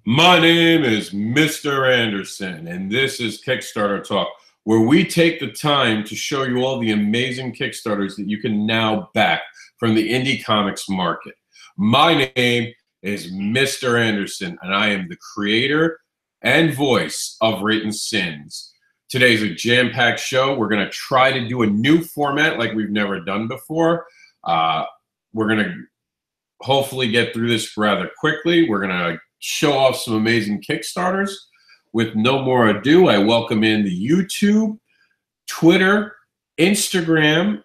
My name is Mr. Anderson, and this is Kickstarter Talk, where we take the time to show you all the amazing Kickstarters that you can now back from the indie comics market. My name is Mr. Anderson, and I am the creator and voice of Written Sins. Today's a jam-packed show. We're going to try to do a new format like we've never done before. We're going to hopefully get through this rather quickly. We're going to show off some amazing Kickstarters. With no more ado, I welcome in the YouTube, Twitter, Instagram,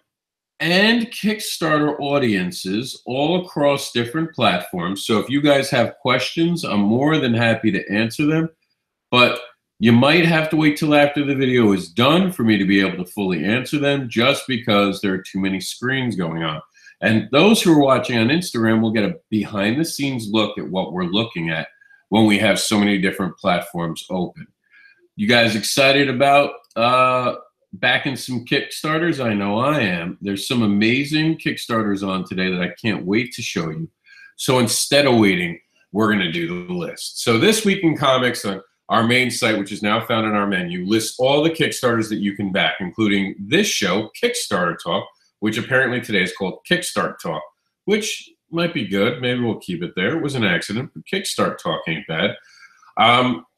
and Kickstarter audiences all across different platforms. So if you guys have questions, I'm more than happy to answer them. But you might have to wait till after the video is done for me to be able to fully answer them, just because there are too many screens going on. And those who are watching on Instagram will get a behind-the-scenes look at what we're looking at when we have so many different platforms open. You guys excited about backing some Kickstarters? I know I am. There's some amazing Kickstarters on today that I can't wait to show you. So instead of waiting, we're going to do the list. So this week in comics, on our main site, which is now found in our menu, lists all the Kickstarters that you can back, including this show, Kickstarter Talk, which apparently today is called Kickstart Talk, which might be good. Maybe we'll keep it there. It was an accident, but Kickstart Talk ain't bad.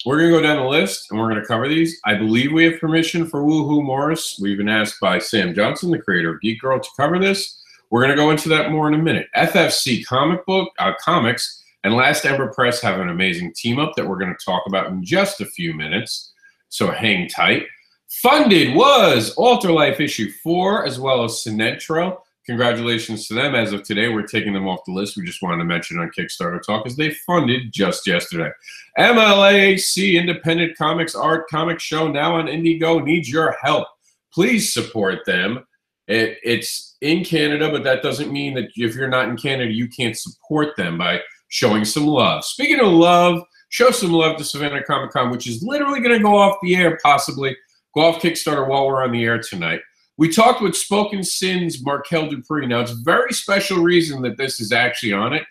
We're going to go down the list, and we're going to cover these. I believe we have permission for Woohoo Morris. We've been asked by Sam Johnson, the creator of Geek Girl, to cover this. We're going to go into that more in a minute. FFC Comics and Last Ember Press have an amazing team-up that we're going to talk about in just a few minutes, so hang tight. Funded was Alter Life issue 4, as well as Sinestro. Congratulations to them. As of today, we're taking them off the list. We just wanted to mention on Kickstarter Talk as they funded just yesterday. MLAC Independent Comics Art Comic Show, now on Indigo, needs your help. Please support them. It's in Canada, but that doesn't mean that if you're not in Canada, you can't support them by showing some love. Speaking of love, show some love to Savannah Comic Con, which is literally going to go off the air, possibly go off Kickstarter while we're on the air tonight. We talked with Spoken Sins, Markel Dupree. Now, it's a very special reason that this is actually on it.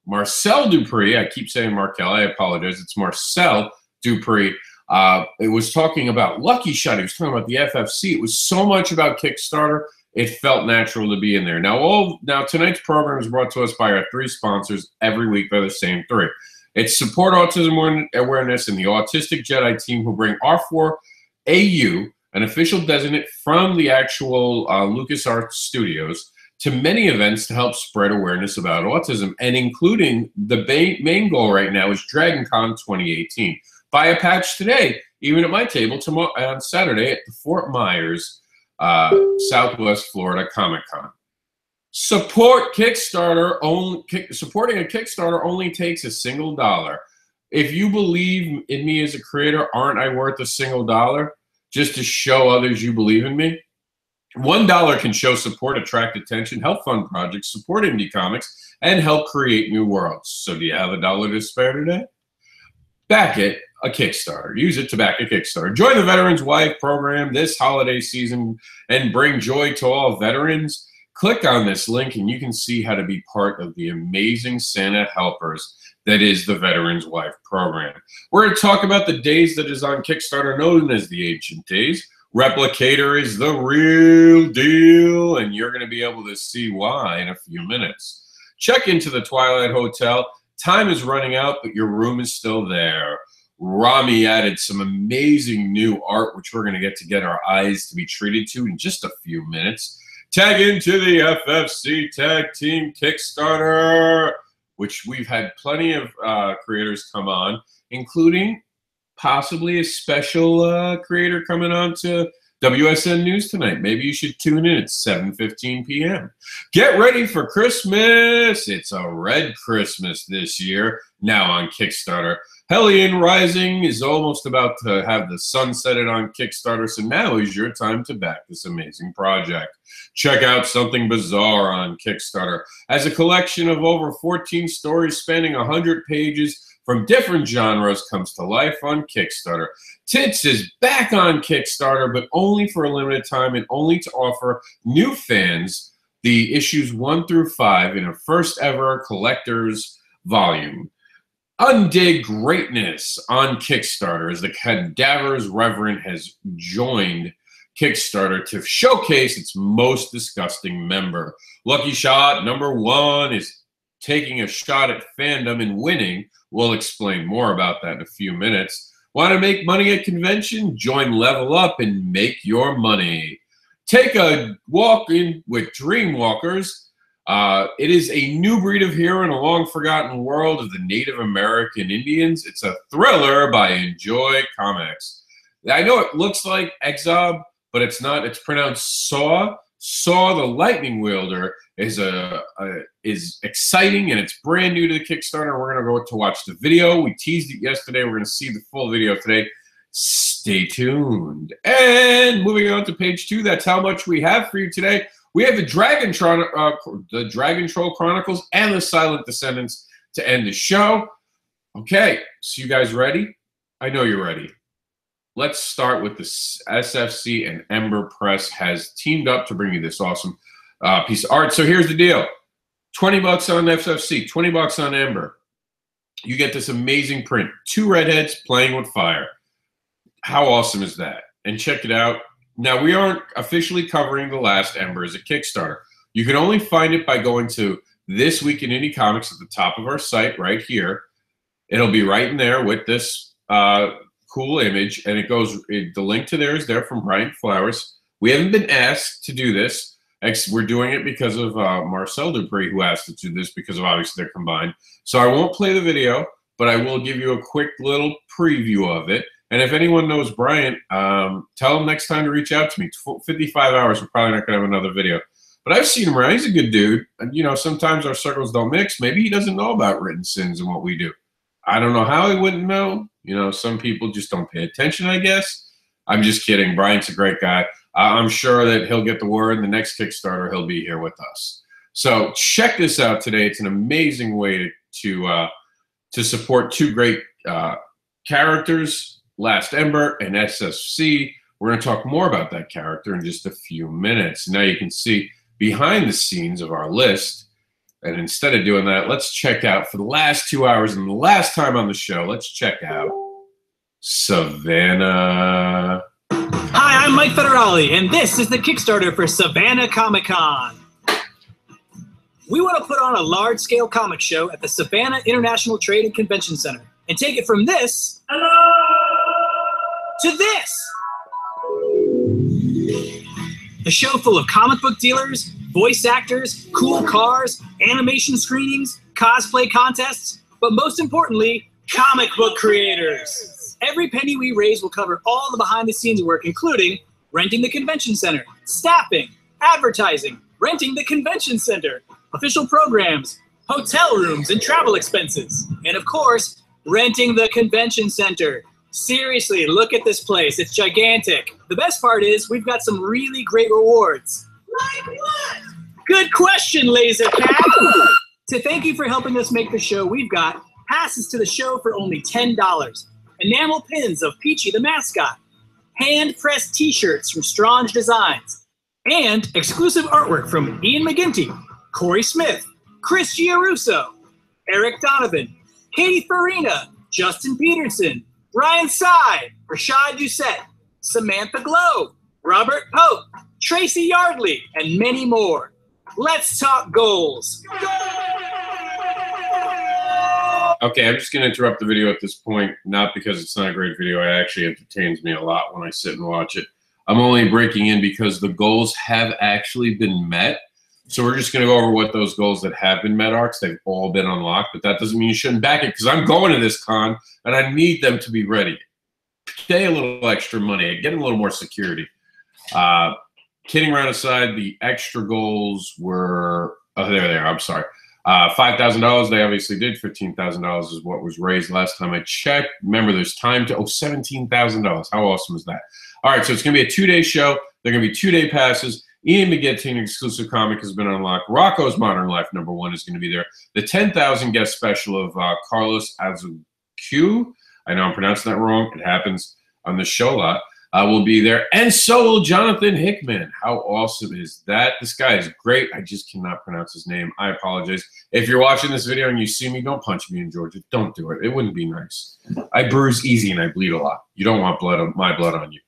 Marcel Dupree, I keep saying Markel, I apologize. It's Marcel Dupree. It was talking about Lucky Shot. He was talking about the FFC. It was so much about Kickstarter, it felt natural to be in there. Now, tonight's program is brought to us by our 3 sponsors. Every week, they're the same 3. It's Support Autism Awareness and the Autistic Jedi team, who bring R4AU, an official designate from the actual LucasArts Studios, to many events to help spread awareness about autism, and including the main goal right now is DragonCon 2018. Buy a patch today, even at my table tomorrow on Saturday at the Fort Myers, Southwest Florida Comic-Con. Support Kickstarter. Supporting a Kickstarter only takes $1. If you believe in me as a creator, aren't I worth $1 just to show others you believe in me? $1 can show support, attract attention, help fund projects, support indie comics, and help create new worlds. So do you have $1 to spare today? Back it a Kickstarter. Use it to back a Kickstarter. Join the Veterans Wife program this holiday season and bring joy to all veterans. Click on this link and you can see how to be part of the amazing Santa helpers that is the Veterans Wife program. We're going to talk about the days that is on Kickstarter, known as the Ancient Days. Replicator is the real deal, and you're going to be able to see why in a few minutes. Check into the Twilight Hotel. Time is running out, but your room is still there. Rami added some amazing new art, which we're going to get our eyes to be treated to in just a few minutes. Tag into the FFC Tag Team Kickstarter, which we've had plenty of creators come on, including possibly a special creator coming on to WSN News tonight. Maybe you should tune in at 7:15 p.m. Get ready for Christmas. It's a red Christmas this year, now on Kickstarter. Hellion Rising is almost about to have the sun set it on Kickstarter, so now is your time to back this amazing project. Check out Something Bizarre on Kickstarter. As a collection of over 14 stories spanning 100 pages from different genres comes to life on Kickstarter. Tits is back on Kickstarter, but only for a limited time and only to offer new fans the issues 1 through 5 in a first ever collector's volume. Undig Greatness on Kickstarter as the Cadaver's Reverend has joined Kickstarter to showcase its most disgusting member. Lucky shot number 1 is taking a shot at fandom and winning. We'll explain more about that in a few minutes. Want to make money at convention? Join Level Up and make your money. Take a walk in with Dreamwalkers. It is a new breed of hero in a long-forgotten world of the Native American Indians. It's a thriller by Enjoy Comics. I know it looks like Exob, but it's not. It's pronounced Saw. Saw the Lightning Wielder is exciting, and it's brand new to the Kickstarter. We're going to go to watch the video. We teased it yesterday. We're going to see the full video today. Stay tuned. And moving on to page 2, that's how much we have for you today. We have the Dragon Troll Chronicles and the Silent Descendants to end the show. Okay, so you guys ready? I know you're ready. Let's start with the SFC, and Ember Press has teamed up to bring you this awesome piece of art. So here's the deal. $20 on SFC, $20 on Ember. You get this amazing print. 2 redheads playing with fire. How awesome is that? And check it out. Now, we aren't officially covering the last Ember as a Kickstarter. You can only find it by going to This Week in Indie Comics at the top of our site right here. It'll be right in there with this cool image, and the link to there is there from Brian Flowers. We haven't been asked to do this. We're doing it because of Marcel Dupree, who asked us to do this because of obviously they're combined. So I won't play the video, but I will give you a quick little preview of it. And if anyone knows Brian, tell him next time to reach out to me. 55 hours, we're probably not going to have another video. But I've seen him around. He's a good dude. And, you know, sometimes our circles don't mix. Maybe he doesn't know about written sins and what we do. I don't know how he wouldn't know. You know, some people just don't pay attention, I guess. I'm just kidding. Brian's a great guy. I'm sure that he'll get the word. The next Kickstarter, he'll be here with us. So check this out today. It's an amazing way to support 2 great characters, Last Ember and SFC. We're going to talk more about that character in just a few minutes. Now you can see behind the scenes of our list. And instead of doing that, let's check out for the last 2 hours and the last time on the show, let's check out Savannah. Hi, I'm Mike Federale, and this is the Kickstarter for Savannah Comic-Con. We want to put on a large-scale comic show at the Savannah International Trade and Convention Center and take it from this to this. A show full of comic book dealers, voice actors, cool cars, animation screenings, cosplay contests, but most importantly, comic book creators. Every penny we raise will cover all the behind-the-scenes work, including renting the convention center, staffing, advertising, renting the convention center, official programs, hotel rooms and travel expenses, and of course, renting the convention center. Seriously, look at this place. It's gigantic. The best part is we've got some really great rewards. Like what? Good question, Laser Cat. To thank you for helping us make the show, we've got passes to the show for only $10, enamel pins of Peachy the mascot, hand-pressed t-shirts from Strange Designs, and exclusive artwork from Ian McGinty, Corey Smith, Chris Giarusso, Eric Donovan, Katie Farina, Justin Peterson, Ryan Sy, Rashad Doucette, Samantha Glow, Robert Pope, Tracy Yardley, and many more. Let's talk goals. Okay, I'm just going to interrupt the video at this point, not because it's not a great video. It actually entertains me a lot when I sit and watch it. I'm only breaking in because the goals have actually been met. So we're just going to go over what those goals that have been met are, because they've all been unlocked. But that doesn't mean you shouldn't back it, because I'm going to this con, and I need them to be ready. Pay a little extra money. Get a little more security. Kidding around aside, the extra goals were there they are. I'm sorry. $5,000. They obviously did. $15,000 is what was raised last time I checked. Remember, there's time to $17,000. How awesome is that? All right, so it's going to be a 2-day show. They're going to be 2-day passes. Ian McGinty, an exclusive comic, has been unlocked. Rocco's Modern Life #1 is going to be there. The 10,000 guest special of Carlos Azucu. I know I'm pronouncing that wrong. It happens on this show a lot. will be there. And so will Jonathan Hickman. How awesome is that? This guy is great. I just cannot pronounce his name. I apologize. If you're watching this video and you see me, don't punch me in Georgia. Don't do it. It wouldn't be nice. I bruise easy and I bleed a lot. You don't want my blood on you.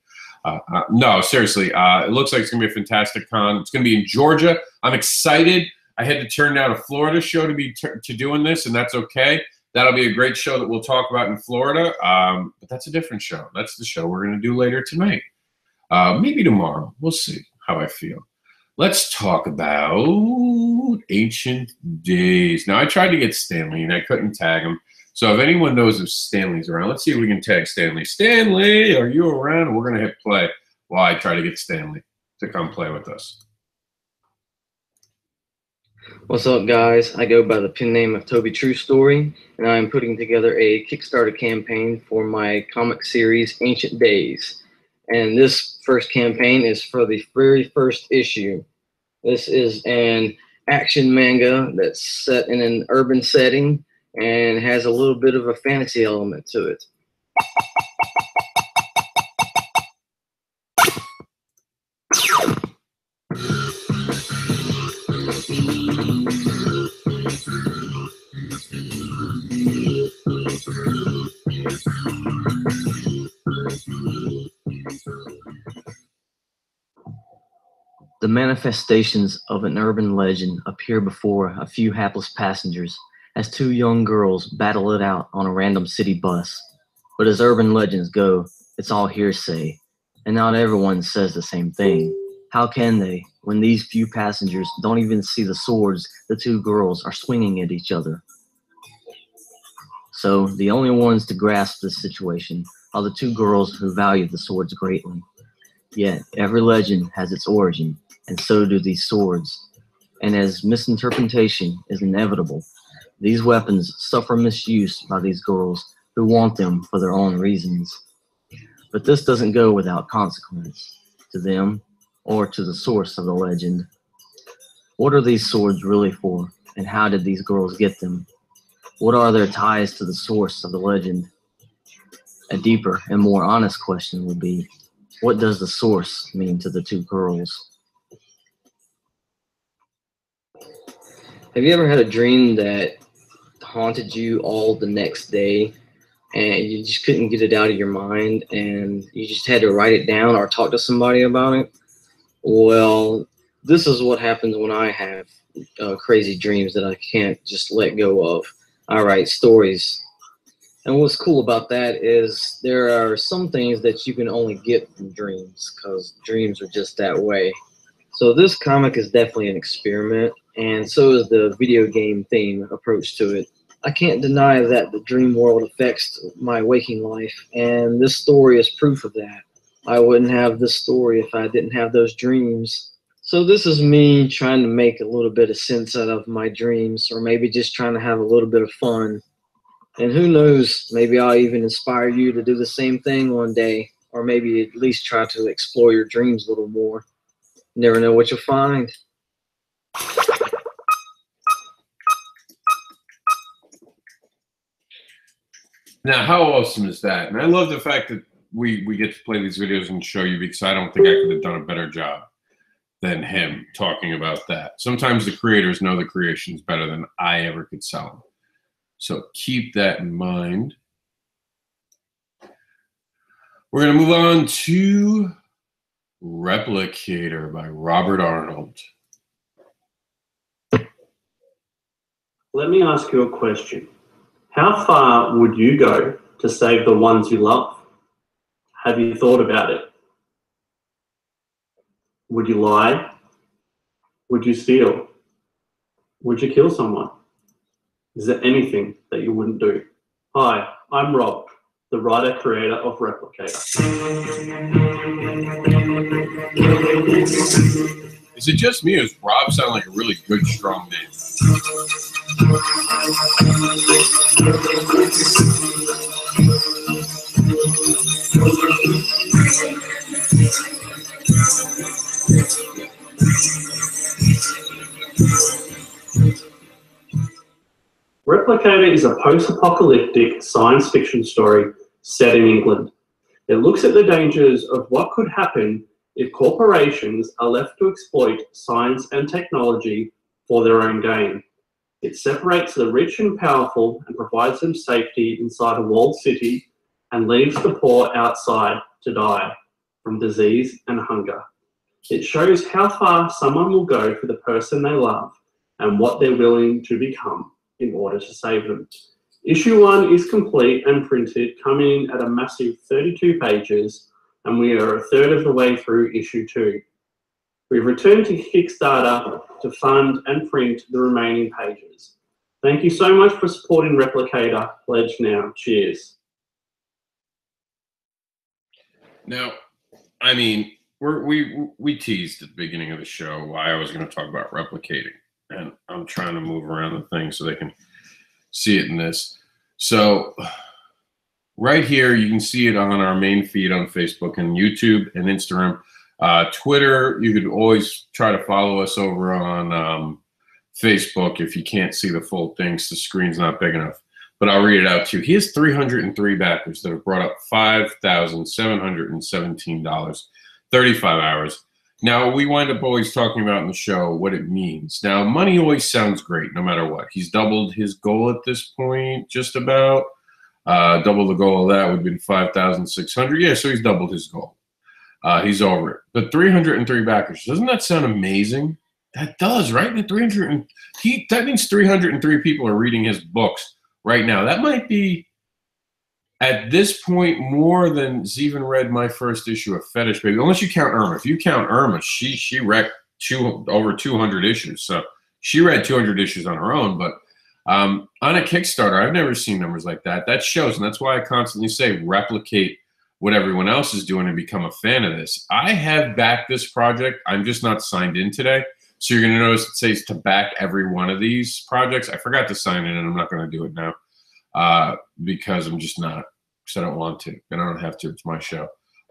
No, seriously. It looks like it's going to be a fantastic con. It's going to be in Georgia. I'm excited. I had to turn down a Florida show to doing this, and that's okay. That'll be a great show that we'll talk about in Florida, but that's a different show. That's the show we're going to do later tonight. Maybe tomorrow. We'll see how I feel. Let's talk about Ancient Days. Now, I tried to get Stanley, and I couldn't tag him. So if anyone knows if Stanley's around, let's see if we can tag Stanley. Stanley, are you around? We're going to hit play while I try to get Stanley to come play with us. What's up, guys? I go by the pen name of Toby True Story, and I'm putting together a Kickstarter campaign for my comic series, Ancient Days. And this first campaign is for the very first issue. This is an action manga that's set in an urban setting and has a little bit of a fantasy element to it. The manifestations of an urban legend appear before a few hapless passengers as two young girls battle it out on a random city bus. But as urban legends go, it's all hearsay, and not everyone says the same thing. How can they, when these few passengers don't even see the swords the two girls are swinging at each other? So the only ones to grasp this situation are the two girls who value the swords greatly. Yet every legend has its origin, and so do these swords. And as misinterpretation is inevitable, these weapons suffer misuse by these girls who want them for their own reasons. But this doesn't go without consequence to them or to the source of the legend. What are these swords really for, and how did these girls get them? What are their ties to the source of the legend? A deeper and more honest question would be, what does the source mean to the two girls? Have you ever had a dream that haunted you all the next day and you just couldn't get it out of your mind and you just had to write it down or talk to somebody about it? Well, this is what happens when I have crazy dreams that I can't just let go of. I write stories. And what's cool about that is there are some things that you can only get from dreams because dreams are just that way. So this comic is definitely an experiment, and so is the video game theme approach to it. I can't deny that the dream world affects my waking life, and this story is proof of that. I wouldn't have this story if I didn't have those dreams. So this is me trying to make a little bit of sense out of my dreams, or maybe just trying to have a little bit of fun. And who knows, maybe I'll even inspire you to do the same thing one day, or maybe at least try to explore your dreams a little more. You never know what you'll find. Now, how awesome is that? And I love the fact that we get to play these videos and show you, because I don't think I could have done a better job than him talking about that. Sometimes the creators know the creations better than I ever could sell them. So keep that in mind. We're going to move on to Replicator by Robert Arnold. Let me ask you a question. How far would you go to save the ones you love? Have you thought about it? Would you lie? Would you steal? Would you kill someone? Is there anything that you wouldn't do? Hi, I'm Rob, the writer-creator of Replicator. Is it just me, or does Rob sound like a really good, strong name? Replicator is a post-apocalyptic science fiction story set in England. It looks at the dangers of what could happen if corporations are left to exploit science and technology for their own gain. It separates the rich and powerful and provides them safety inside a walled city and leaves the poor outside to die from disease and hunger. It shows how far someone will go for the person they love and what they're willing to become in order to save them. Issue 1 is complete and printed, coming in at a massive 32 pages, and we are a third of the way through issue 2. We've returned to Kickstarter to fund and print the remaining pages. Thank you so much for supporting Replicator. Pledge now. Cheers. Now, I mean, we teased at the beginning of the show why I was going to talk about replicating, and I'm trying to move around the thing so they can see it in this. So right here, you can see it on our main feed on Facebook and YouTube and Instagram. Twitter, you could always try to follow us over on Facebook if you can't see the full thing, so the screen's not big enough. But I'll read it out to you. He has 303 backers that have brought up $5,717, 35 hours. Now, we wind up always talking about in the show what it means. Now, money always sounds great no matter what. He's doubled his goal at this point, just about. Double the goal of that would be 5,600. Yeah, so he's doubled his goal. He's over it. But 303 backers, doesn't that sound amazing? That does, right? That means 303 people are reading his books right now. That might be, at this point, more than's even read my first issue of Fetish Baby, unless you count Irma. If you count Irma, she read over 200 issues. So she read 200 issues on her own. But on a Kickstarter, I've never seen numbers like that. That shows, and that's why I constantly say replicate what everyone else is doing and become a fan of this. I have backed this project. I'm just not signed in today. So you're going to notice it says to back every one of these projects. I forgot to sign in, and I'm not going to do it now because I'm just not, because I don't want to. And I don't have to. It's my show.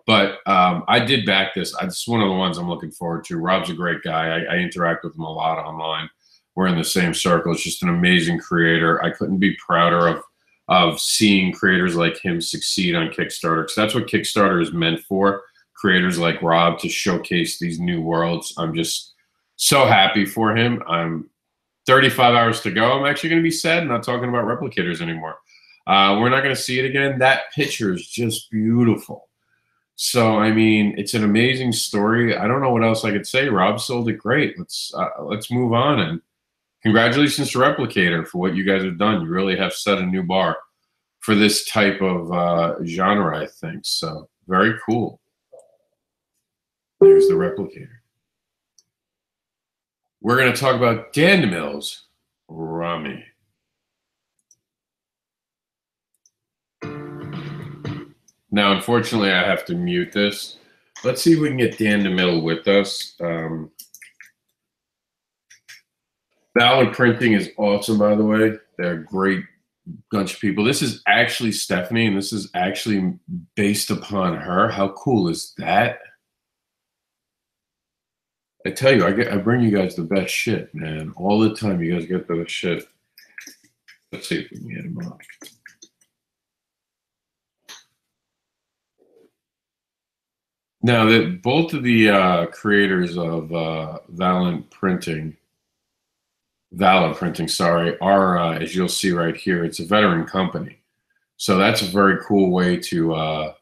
But I did back this. It's one of the ones I'm looking forward to. Rob's a great guy. I interact with him a lot online. We're in the same circle. It's just an amazing creator. I couldn't be prouder of seeing creators like him succeed on Kickstarter, because that's what Kickstarter is meant for, creators like Rob, to showcase these new worlds. I'm just so happy for him. I'm 35 hours to go. I'm actually going to be sad not talking about replicators anymore. We're not going to see it again. That picture is just beautiful. So, I mean, it's an amazing story. I don't know what else I could say. Rob sold it great. Let's move on. And congratulations to Replicator for what you guys have done. You really have set a new bar for this type of genre, I think. So, very cool. There's the Replicator. We're going to talk about Dan DeMille's Rami. Now, unfortunately, I have to mute this. Let's see if we can get Dan DeMille with us. Ballard Printing is awesome, by the way. They're a great bunch of people. This is actually Stephanie, and this is actually based upon her. How cool is that? I tell you, I bring you guys the best shit, man. All the time, you guys get the best shit. Let's see if we can get him on. Now, that both of the creators of Valid Printing, sorry, are, as you'll see right here, it's a veteran company. So that's a very cool way to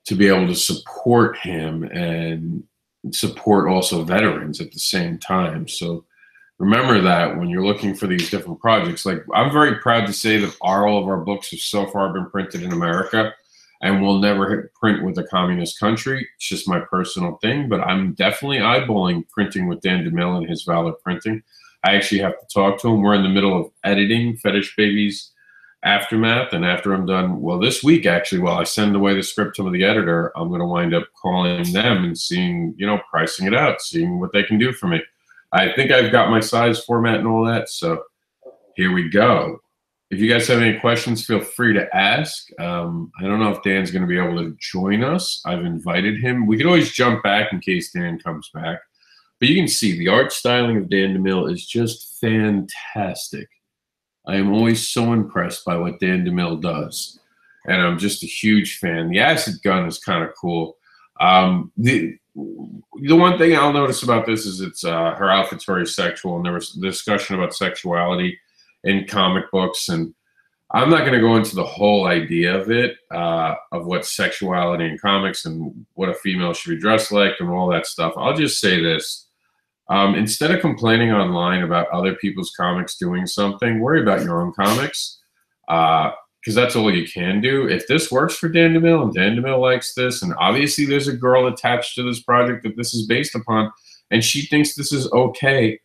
be able to support him and support also veterans at the same time. So remember that when you're looking for these different projects. Like, I'm very proud to say that all of our books have so far been printed in America, and we'll never print with a communist country. It's just my personal thing, but I'm definitely eyeballing printing with Dan DeMille and his Valid Printing. I actually have to talk to him. We're in the middle of editing Fetish Baby's Aftermath, and after I'm done, well, this week actually, while I send away the script to the editor, I'm going to wind up calling them and seeing, pricing it out, seeing what they can do for me. I think I've got my size, format, and all that, so here we go. If you guys have any questions, feel free to ask. I don't know if Dan's going to be able to join us. I've invited him. We could always jump back in case Dan comes back. But you can see the art styling of Dan DeMille is just fantastic. I am always so impressed by what Dan DeMille does. and I'm just a huge fan. The acid gun is kind of cool. The one thing I'll notice about this is it's her outfit's very sexual, and there was discussion about sexuality in comic books, and I'm not going to go into the whole idea of it, of what sexuality in comics and what a female should be dressed like and all that stuff. I'll just say this. Instead of complaining online about other people's comics doing something, worry about your own comics, because that's all you can do. If this works for Dan DeMille and Dan DeMille likes this, and obviously there's a girl attached to this project that this is based upon, and she thinks this is okay,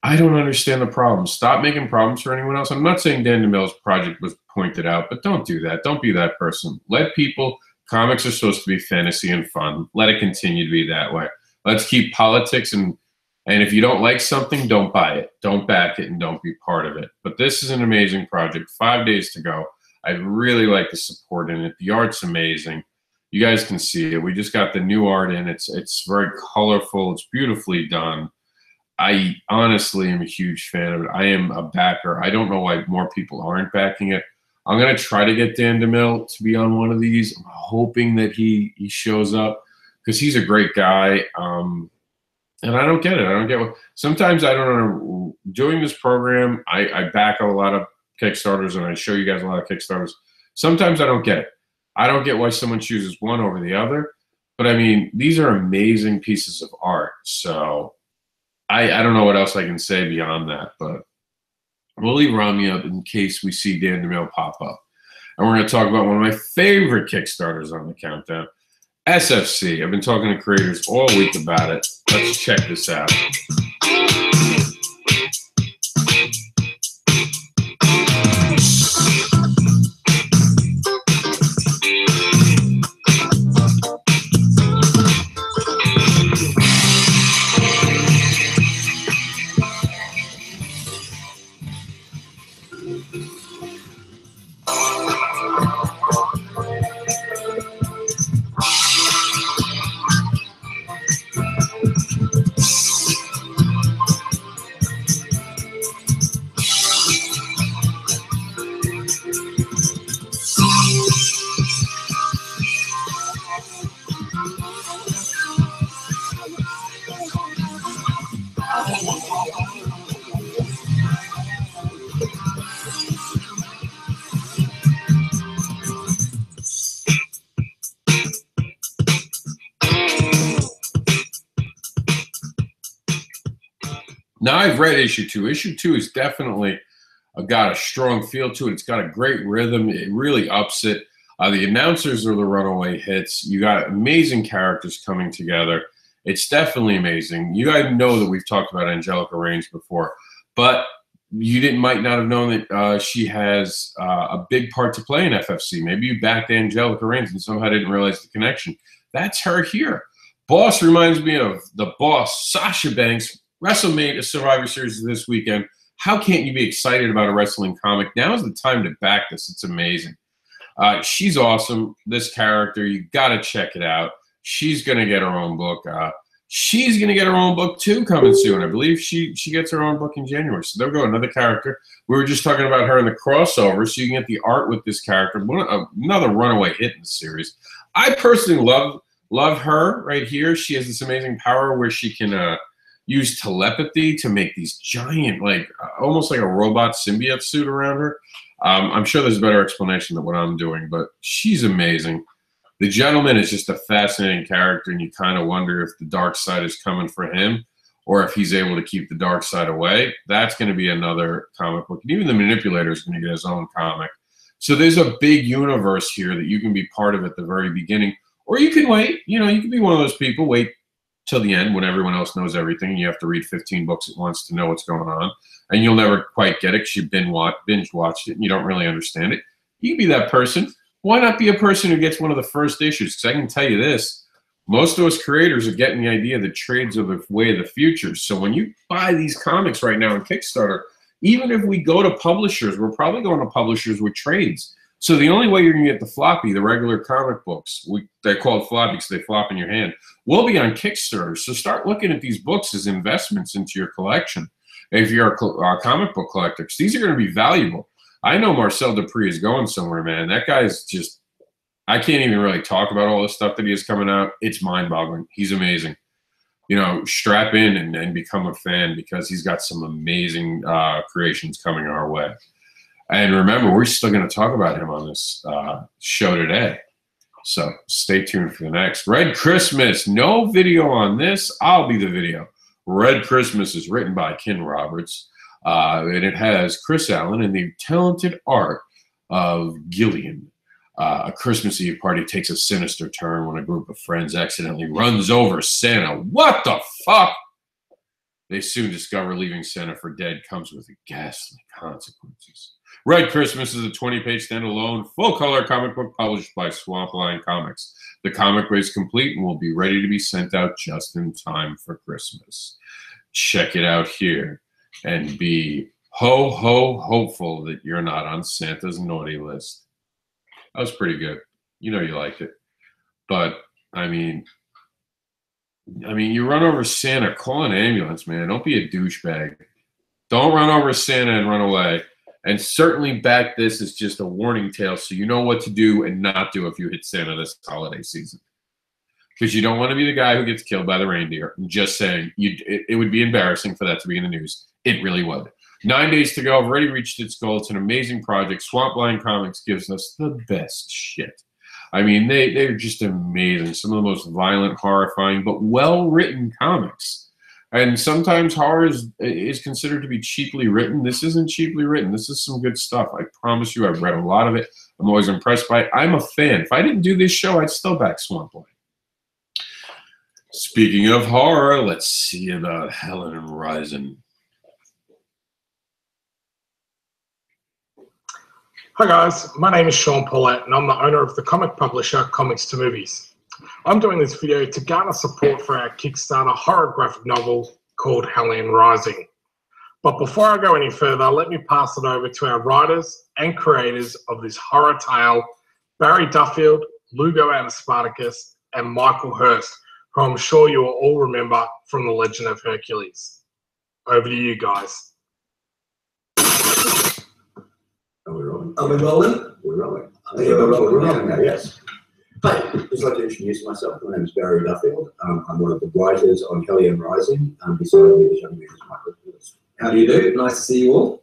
I don't understand the problem. Stop making problems for anyone else. I'm not saying Dan DeMille's project was pointed out, but don't do that. Don't be that person. Let people, comics are supposed to be fantasy and fun. Let it continue to be that way. Let's keep politics and if you don't like something, don't buy it. Don't back it and don't be part of it. But this is an amazing project. 5 days to go. I'd really like the support in it. The art's amazing. You guys can see it. We just got the new art in. It's very colorful. It's beautifully done. I honestly am a huge fan of it. I am a backer. I don't know why more people aren't backing it. I'm going to try to get Dan DeMille to be on one of these. I'm hoping that he shows up because he's a great guy. And I don't get it. I don't get what. Sometimes I don't know. Doing this program, I back a lot of Kickstarters and I show you guys a lot of Kickstarters. Sometimes I don't get it. I don't get why someone chooses one over the other. But I mean, these are amazing pieces of art. So I don't know what else I can say beyond that. But we'll leave Romney up in case we see Dan DeMille pop up. And we're going to talk about one of my favorite Kickstarters on the countdown. SFC. I've been talking to creators all week about it. Let's check this out. Now, I've read issue 2. Issue 2 is definitely got a strong feel to it. It's got a great rhythm. It really ups it. The announcers are the runaway hits. You got amazing characters coming together. It's definitely amazing. You guys know that we've talked about Angelica Range before, but you might not have known that she has a big part to play in FFC. Maybe you backed Angelica Range and somehow didn't realize the connection. That's her here. Boss reminds me of the Boss, Sasha Banks. WrestleMania Survivor Series this weekend. How can't you be excited about a wrestling comic? Now is the time to back this. It's amazing. She's awesome. This character, you got to check it out. She's going to get her own book. She's going to get her own book too coming soon. I believe she gets her own book in January. So there we go, another character. We were just talking about her in the crossover, so you can get the art with this character. Another runaway hit in the series. I personally love her right here. She has this amazing power where she can use telepathy to make these giant, almost like a robot symbiote suit around her. I'm sure there's a better explanation than what I'm doing, but she's amazing. The Gentleman is just a fascinating character, and you kind of wonder if the dark side is coming for him or if he's able to keep the dark side away. That's going to be another comic book. And even the Manipulator is going to get his own comic. So there's a big universe here that you can be part of at the very beginning, or you can wait. You can be one of those people, wait till the end when everyone else knows everything and you have to read 15 books at once to know what's going on, and you'll never quite get it because you've binge watched it and you don't really understand it. You can be that person. Why not be a person who gets one of the first issues? Because I can tell you this, most of us creators are getting the idea that trades are the way of the future. So when you buy these comics right now on Kickstarter, even if we go to publishers, we're probably going to publishers with trades. So the only way you're going to get the floppy, the regular comic books, they're called floppy because they flop in your hand, will be on Kickstarter. So start looking at these books as investments into your collection if you're a comic book collector, because these are going to be valuable. I know Marcel Dupree is going somewhere, man. That guy's just, I can't even really talk about all the stuff that he has coming out. It's mind-boggling. He's amazing. You know, strap in and become a fan, because he's got some amazing creations coming our way. And remember, we're still going to talk about him on this show today. So stay tuned for the next. Red Christmas. No video on this. I'll be the video. Red Christmas is written by Ken Roberts. And it has Chris Allen and the talented art of Gillian. A Christmas Eve party takes a sinister turn when a group of friends accidentally runs over Santa. What the fuck? They soon discover leaving Santa for dead comes with ghastly consequences. Red Christmas is a 20-page standalone, full-color comic book published by Swampline Comics. The comic is complete and will be ready to be sent out just in time for Christmas. Check it out here and be hopeful that you're not on Santa's naughty list. That was pretty good. You know you liked it. But, I mean, you run over Santa, call an ambulance, man. Don't be a douchebag. Don't run over Santa and run away. And certainly back this is just a warning tale, so you know what to do and not do if you hit Santa this holiday season. Because you don't want to be the guy who gets killed by the reindeer. I'm just saying, it would be embarrassing for that to be in the news. It really would. 9 days to go. I've already reached its goal. It's an amazing project. Swampline Comics gives us the best shit. I mean, they're just amazing. Some of the most violent, horrifying, but well-written comics. And sometimes horror is considered to be cheaply written. This isn't cheaply written. This is some good stuff. I promise you, I've read a lot of it. I'm always impressed by it. I'm a fan. If I didn't do this show, I'd still back Swampline. Speaking of horror, let's see about Helen Rising. Hi guys, my name is Sean Paulette and I'm the owner of the comic publisher Comics to Movies. I'm doing this video to garner support for our Kickstarter horror graphic novel called Hellion Rising. But before I go any further, let me pass it over to our writers and creators of this horror tale, Barry Duffield, Lugo out of Spartacus, and Michael Hurst, who I'm sure you will all remember from The Legend of Hercules. Over to you guys. Are we rolling? Are we rolling? We're rolling. I think we're rolling now. Yes. Hi, I'd just like to introduce myself. My name is Barry Duffield. I'm one of the writers on Hellion Rising. Beside me, this young man is Michael Hurst. How do you do? Nice to see you all.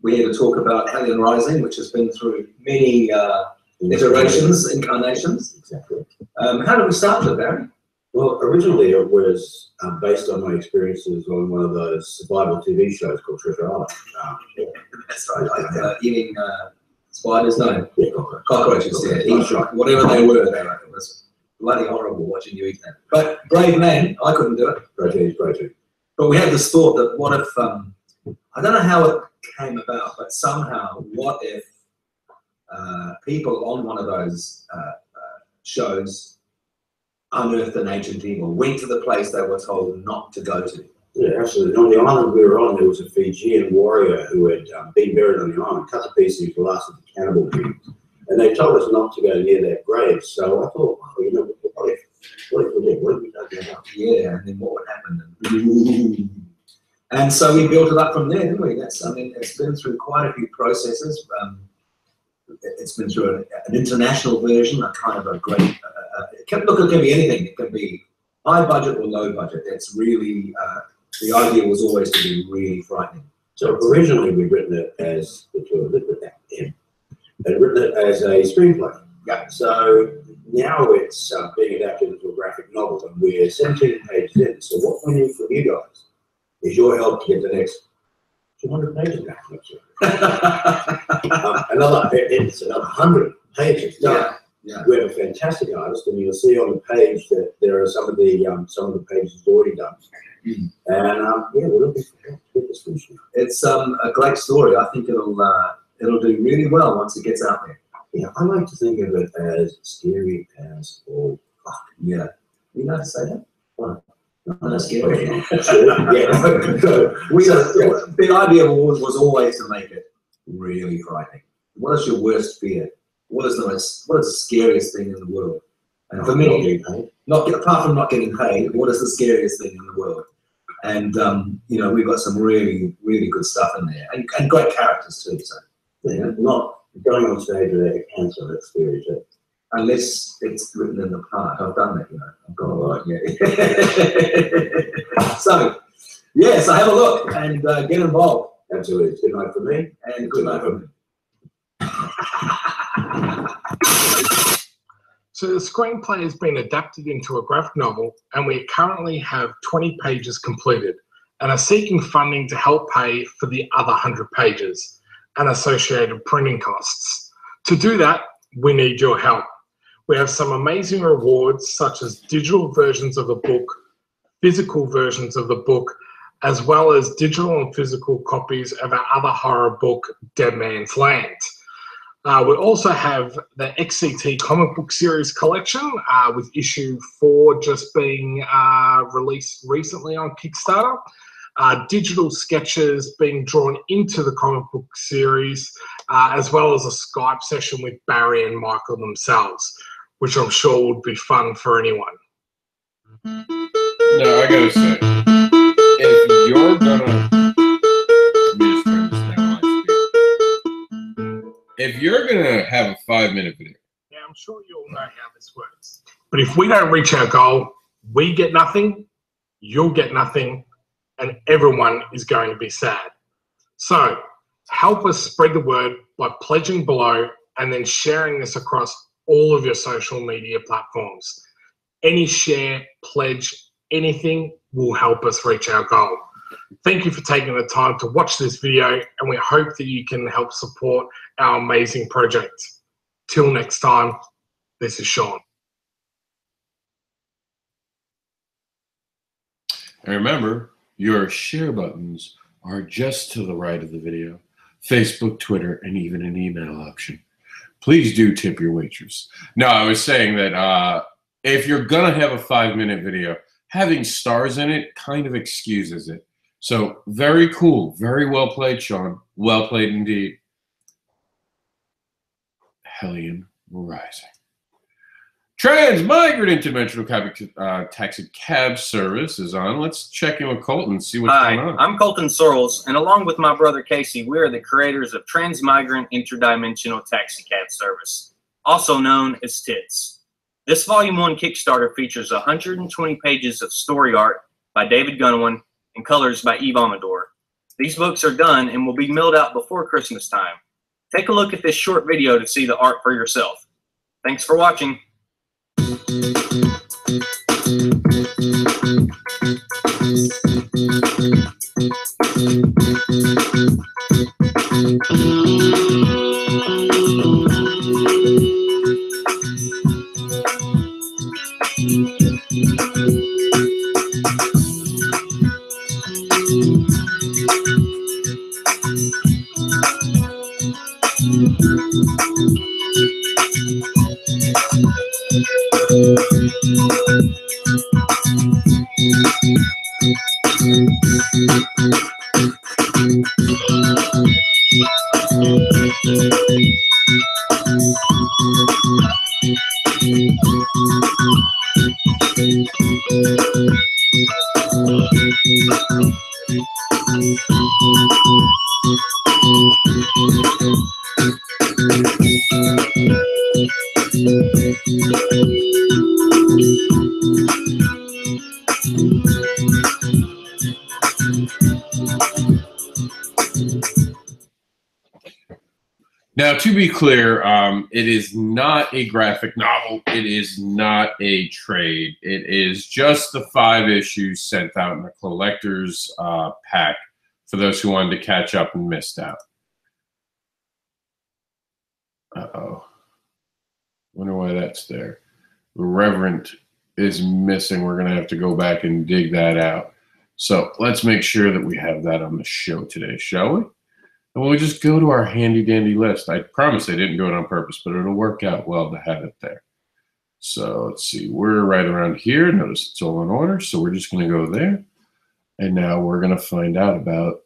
We're here to talk about Hellion Rising, which has been through many iterations, incarnations. Exactly. How did we start with it, Barry? Well, originally it was based on my experiences on one of those survival TV shows called Treasure Island. That's right, like eating spiders, no, Yeah, cockroaches, yeah, That's right. whatever they were, it was bloody horrible watching you eat them. But brave man, I couldn't do it. Protein. But we had this thought that what if, I don't know how it came about, but somehow, what if people on one of those shows unearthed an ancient evil, went to the place they were told not to go to? Yeah, absolutely. On the island we were on, there was a Fijian warrior who had been buried on the island, cut to pieces of the last of the cannibal beings. And they told us not to go near their graves. So I thought, well, you know, what if we did? What if we dug that up? Yeah, and then what would happen? And so we built it up from there, didn't we? That's, I mean, it's been through quite a few processes. It's been through an international version, a kind of a great, it can be anything. It can be high budget or low budget. It's really, the idea was always to be really frightening. So originally we'd written it as, and written it as a screenplay. Yeah. So now it's being adapted into a graphic novel, and we're 17 pages in. So what we need from you guys is your help to get the next 200 pages back. It's another 100 pages done. Yeah. We have a fantastic artist, and you'll see on the page that there are some of the pages already done. Mm. And yeah, we're looking for get this finished. It's a great story. I think it'll do really well once it gets out there. Yeah, I like to think of it as scary as all fuck. Yeah. You know how to say that? What? Not scary. Yeah. The idea was always to make it really frightening. What is your worst fear? What is the scariest thing in the world? And for me, apart from not getting paid, what is the scariest thing in the world? And you know, we've got some really, really good stuff in there, and great characters too. So Not going on stage without a cancer, that's scary too. Unless it's written in the plaque. I've done that, you know. I've got a lot, yeah. So, so have a look and get involved. Absolutely. Good night for me. And good night for me. So the screenplay has been adapted into a graphic novel, and we currently have 20 pages completed and are seeking funding to help pay for the other 100 pages and associated printing costs. To do that, we need your help. We have some amazing rewards, such as digital versions of the book, physical versions of the book, as well as digital and physical copies of our other horror book, Dead Man's Land. We also have the XCT comic book series collection, with issue 4 just being released recently on Kickstarter. Digital sketches being drawn into the comic book series, as well as a Skype session with Barry and Michael themselves, which I'm sure would be fun for anyone. Now, I gotta say, if you're gonna... Let me just turn this down on my speed. If you're gonna have a 5-minute video... Yeah, I'm sure you all know how this works. But if we don't reach our goal, we get nothing, you'll get nothing, and everyone is going to be sad. So help us spread the word by pledging below and then sharing this across all of your social media platforms. Any share, pledge, anything will help us reach our goal. Thank you for taking the time to watch this video, and we hope that you can help support our amazing project. Till next time, this is Sean. And remember, your share buttons are just to the right of the video. Facebook, Twitter, and even an email option. Please do tip your waitress. No, I was saying that if you're going to have a 5-minute video, having stars in it kind of excuses it. So very cool. Very well played, Sean. Well played indeed. Hellion Rising. Transmigrant Interdimensional Taxi Cab Service is on. Let's check in with Colton and see what's going on. I'm Colton Sorrells, and along with my brother Casey, we are the creators of Transmigrant Interdimensional Taxi Cab Service, also known as TITS. This Volume 1 Kickstarter features 120 pages of story art by David Gunwin and colors by Yves Amador. These books are done and will be mailed out before Christmas time. Take a look at this short video to see the art for yourself. Thanks for watching. Now, to be clear, it is not a graphic novel. It is not a trade. It is just the 5 issues sent out in a collector's pack for those who wanted to catch up and missed out. Uh-oh. Wonder why that's there. The Reverend is missing. We're going to have to go back and dig that out. So let's make sure that we have that on the show today, shall we? And we'll just go to our handy-dandy list. I promise I didn't do it on purpose, but it'll work out well to have it there. So let's see. We're right around here. Notice it's all in order, so we're just going to go there. And now we're going to find out about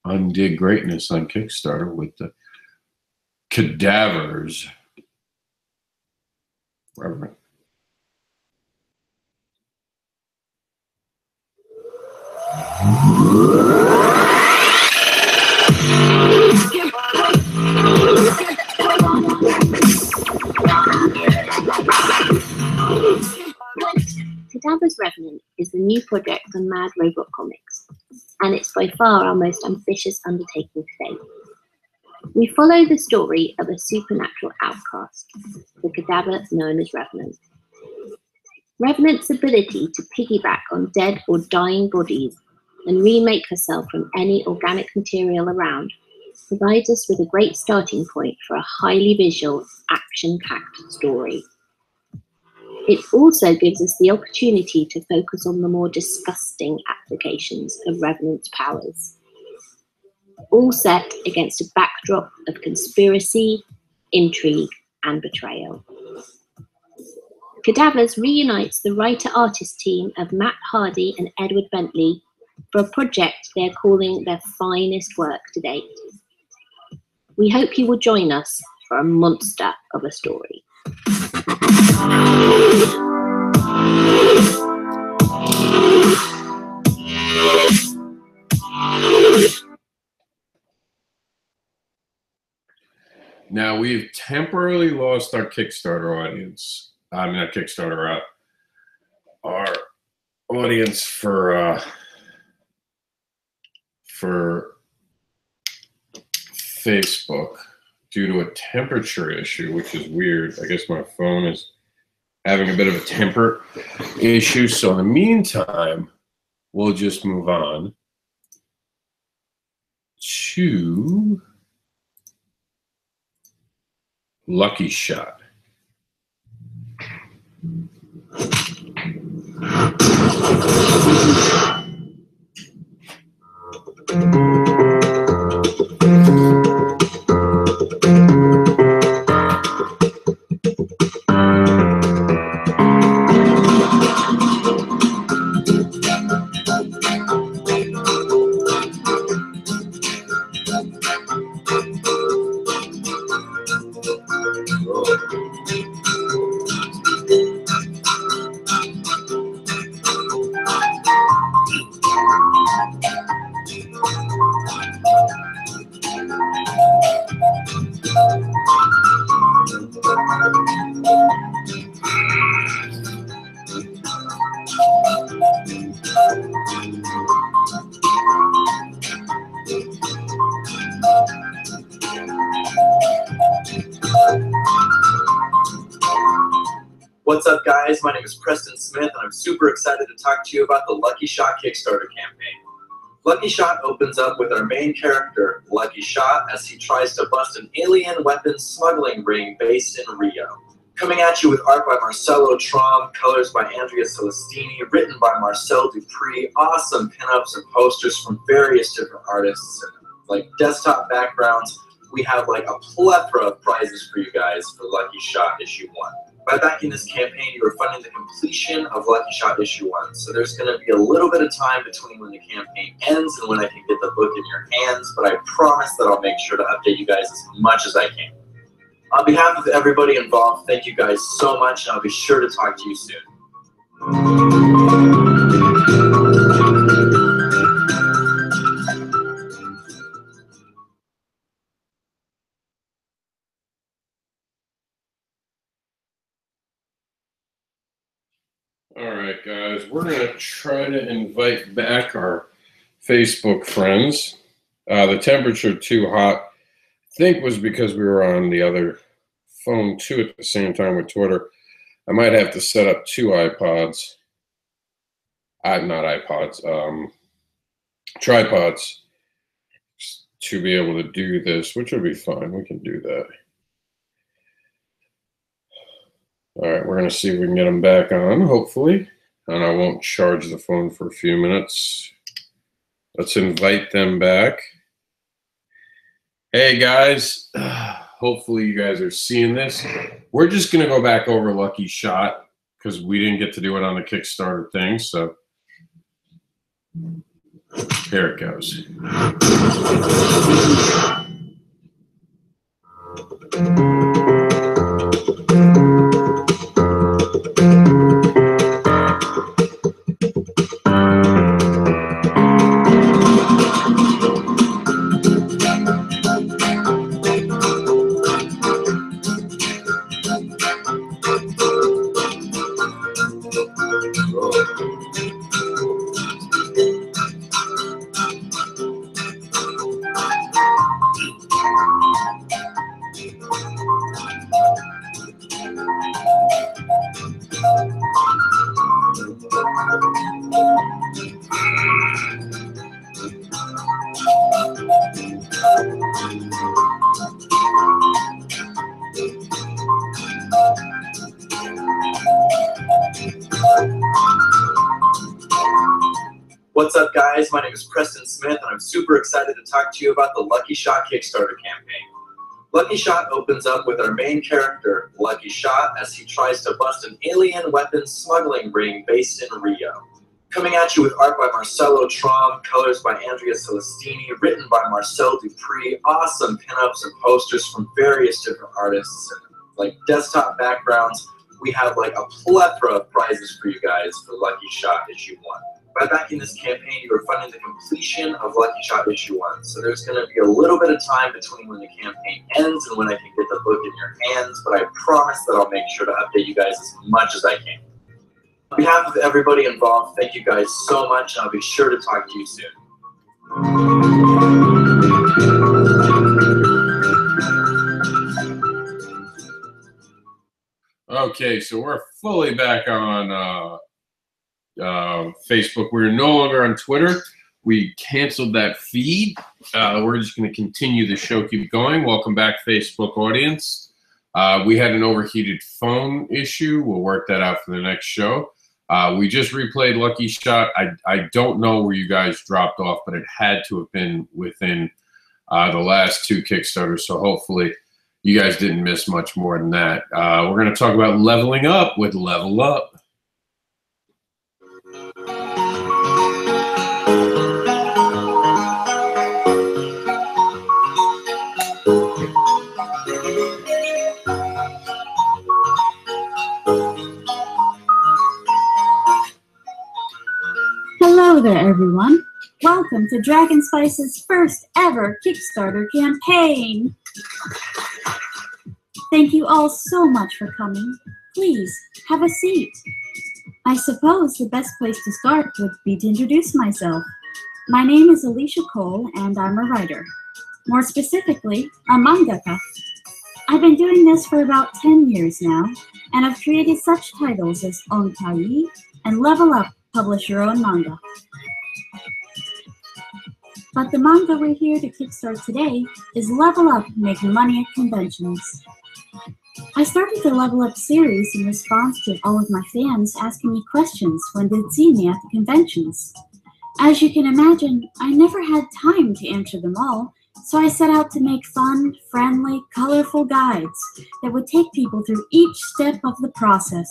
Undig Greatness on Kickstarter with the cadavers. Reverend. Campaign is the new project from Mad Robot Comics, and it's by far our most ambitious undertaking to date. We follow the story of a supernatural outcast, the cadaver known as Revenant. Revenant's ability to piggyback on dead or dying bodies and remake herself from any organic material around provides us with a great starting point for a highly visual, action-packed story. It also gives us the opportunity to focus on the more disgusting applications of Revenant's powers, all set against a backdrop of conspiracy, intrigue, and betrayal. Cadavers reunites the writer-artist team of Matt Hardy and Edward Bentley for a project they're calling their finest work to date. We hope you will join us for a monster of a story. Now, we've temporarily lost our Kickstarter audience. I mean, not Kickstarter, our audience for Facebook due to a temperature issue, which is weird. I guess my phone is having a bit of a temper issue. So in the meantime, we'll just move on to Lucky Shot. What's up, guys? My name is Preston Smith, and I'm super excited to talk to you about the Lucky Shot Kickstarter campaign. Lucky Shot opens up with our main character, Lucky Shot, as he tries to bust an alien weapons smuggling ring based in Rio. Coming at you with art by Marcelo Trom, colors by Andrea Celestini, written by Marcel Dupree, awesome pinups and posters from various different artists, and like desktop backgrounds. We have like a plethora of prizes for you guys for Lucky Shot issue 1. By backing this campaign, you are funding the completion of Lucky Shot issue 1. So there's going to be a little bit of time between when the campaign ends and when I can get the book in your hands, but I promise that I'll make sure to update you guys as much as I can. On behalf of everybody involved, thank you guys so much, and I'll be sure to talk to you soon. All right, guys, we're going to try to invite back our Facebook friends. The temperature too hot, I think, was because we were on the other phone too at the same time with Twitter. I might have to set up 2 iPods. Not iPods, tripods to be able to do this, which will be fine. We can do that. All right, we're going to see if we can get them back on, hopefully. And I won't charge the phone for a few minutes. Let's invite them back. Hey, guys. Hopefully you guys are seeing this. We're just going to go back over Lucky Shot because we didn't get to do it on the Kickstarter thing. So here it goes. What's up, guys? My name is Preston Smith, and I'm super excited to talk to you about the Lucky Shot Kickstarter campaign. Lucky Shot opens up with our main character, Lucky Shot, as he tries to bust an alien weapons smuggling ring based in Rio. Coming at you with art by Marcelo Traum, colors by Andrea Celestini, written by Marcel Dupree, awesome pinups and posters from various different artists, and like desktop backgrounds. We have like a plethora of prizes for you guys for Lucky Shot Issue 1. By backing this campaign, you are funding the completion of Lucky Shot Issue 1. So there's going to be a little bit of time between when the campaign ends and when I can get the book in your hands, but I promise that I'll make sure to update you guys as much as I can. On behalf of everybody involved, thank you guys so much, and I'll be sure to talk to you soon. Okay, so we're fully back on Facebook. We're no longer on Twitter. We canceled that feed. We're just going to continue the show, keep going. Welcome back, Facebook audience. We had an overheated phone issue. We'll work that out for the next show. We just replayed Lucky Shot. I don't know where you guys dropped off, but it had to have been within the last 2 Kickstarters, so hopefully you guys didn't miss much more than that. We're going to talk about leveling up with Level Up. Hello there, everyone. Welcome to Dragon Spice's first ever Kickstarter campaign. Thank you all so much for coming. Please, have a seat. I suppose the best place to start would be to introduce myself. My name is Alicia Cole, and I'm a writer. More specifically, a mangaka. I've been doing this for about 10 years now, and I've created such titles as Onkai and Level Up, Publish Your Own Manga. But the manga we're here to kickstart today is Level Up, Make Money at Conventions. I started the Level Up series in response to all of my fans asking me questions when they'd see me at the conventions. As you can imagine, I never had time to answer them all, so I set out to make fun, friendly, colorful guides that would take people through each step of the process.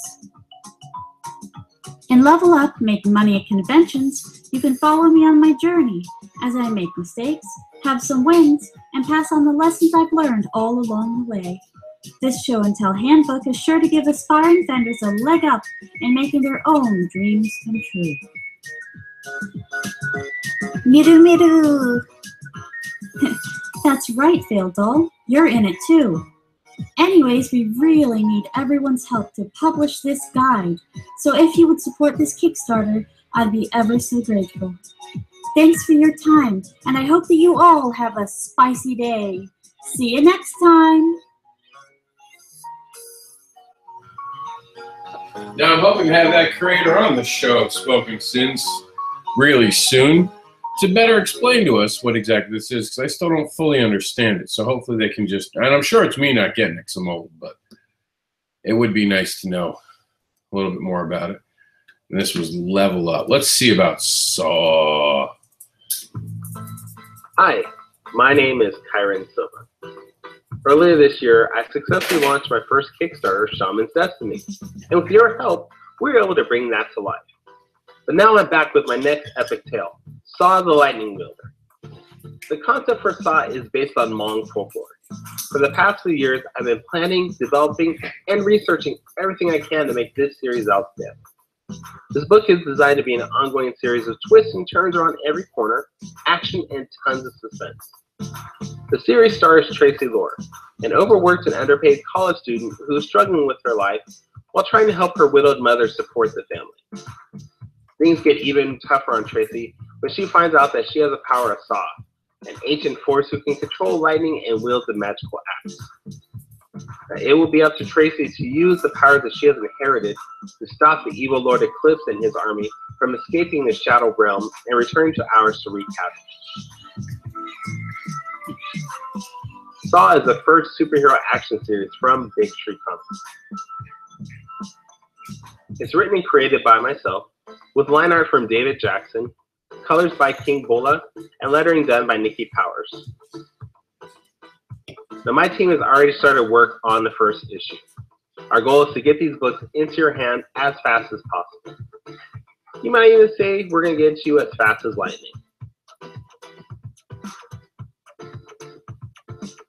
In Level Up, Make Money at Conventions, you can follow me on my journey as I make mistakes, have some wins, and pass on the lessons I've learned all along the way. This show and tell handbook is sure to give aspiring vendors a leg up in making their own dreams come true. Miru Miru! That's right, Fail Doll. You're in it too. Anyways, we really need everyone's help to publish this guide, so if you would support this Kickstarter, I'd be ever so grateful. Thanks for your time, and I hope that you all have a spicy day. See you next time! Now, I'm hoping to have that creator on the show of Spoken Sins really soon to better explain to us what exactly this is, because I still don't fully understand it. So hopefully they can just, and I'm sure it's me not getting it because I'm old, but it would be nice to know a little bit more about it. And this was Level Up. Let's see about Saw. Hi, my name is Kyron Silva. Earlier this year, I successfully launched my first Kickstarter, Shaman's Destiny, and with your help, we were able to bring that to life. But now I'm back with my next epic tale, Saw the Lightning Wielder. The concept for Saw is based on Hmong folklore. For the past few years, I've been planning, developing, and researching everything I can to make this series outstanding. This book is designed to be an ongoing series of twists and turns around every corner, action, and tons of suspense. The series stars Tracy Lore, an overworked and underpaid college student who is struggling with her life while trying to help her widowed mother support the family. Things get even tougher on Tracy when she finds out that she has the power of Saw, an ancient force who can control lightning and wield the magical axe. It will be up to Tracy to use the power that she has inherited to stop the evil Lord Eclipse and his army from escaping the Shadow Realm and returning to ours to wreak havoc. Saw is the first superhero action series from Big Tree Comics. It's written and created by myself, with line art from David Jackson, colors by King Bola, and lettering done by Nikki Powers. Now, my team has already started work on the first issue. Our goal is to get these books into your hand as fast as possible. You might even say we're going to get you as fast as lightning.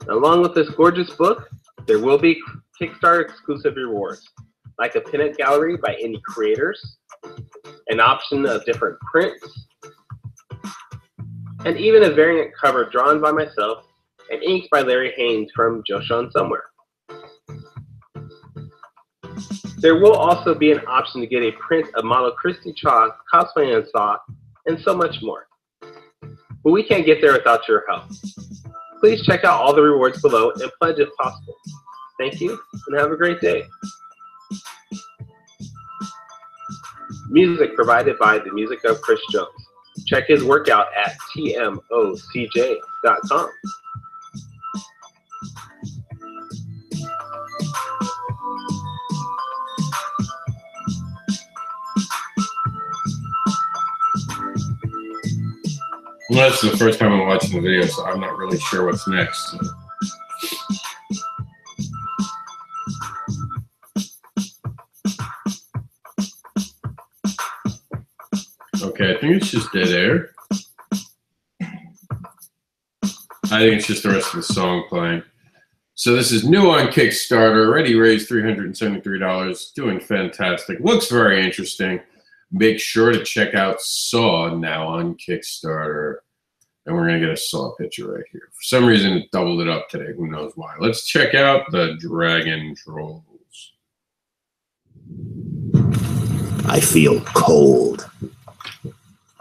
Along with this gorgeous book, there will be Kickstarter exclusive rewards, like a pinup gallery by indie creators, an option of different prints, and even a variant cover drawn by myself and inked by Larry Haynes from Joshan Somewhere. There will also be an option to get a print of model Christy Cha cosplaying as Saw, and so much more. But we can't get there without your help. Please check out all the rewards below and pledge if possible. Thank you, and have a great day. Music provided by the music of Chris Jones. Check his work out at tmocj.com. Well, this is the first time I'm watching the video, so I'm not really sure what's next. Okay, I think it's just dead air. I think it's just the rest of the song playing. So this is new on Kickstarter, already raised $373, doing fantastic. Looks very interesting. Make sure to check out Saw now on Kickstarter. And we're going to get a Saw picture right here. For some reason, it doubled it up today. Who knows why? Let's check out the Dragon Trolls. I feel cold.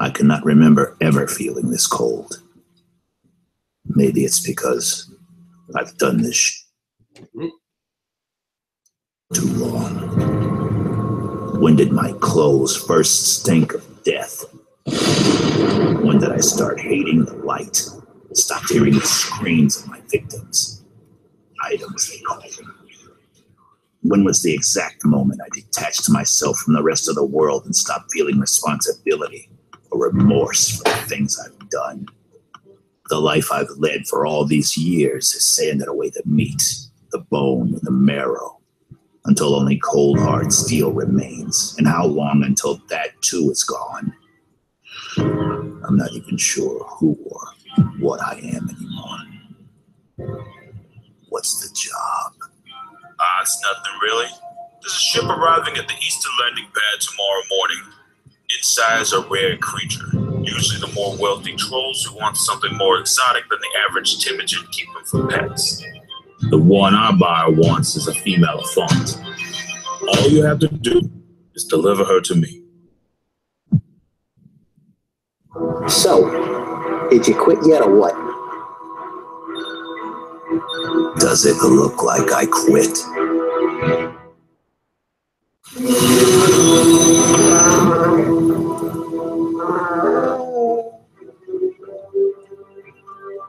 I cannot remember ever feeling this cold. Maybe it's because I've done this too long. When did my clothes first stink of death? When did I start hating the light? Stopped hearing the screams of my victims. Items, they call them. When was the exact moment I detached myself from the rest of the world and stopped feeling responsibility or remorse for the things I've done? The life I've led for all these years is sanded away the meat, the bone, and the marrow, until only cold hard steel remains. And how long until that too is gone? I'm not even sure who or what I am anymore. What's the job? It's nothing really. There's a ship arriving at the eastern landing pad tomorrow morning. Inside is a rare creature, usually the more wealthy trolls who want something more exotic than the average Timogen keep them for pets. The one our buyer wants is a female font. All you have to do is deliver her to me. So, did you quit yet or what? Does it look like I quit?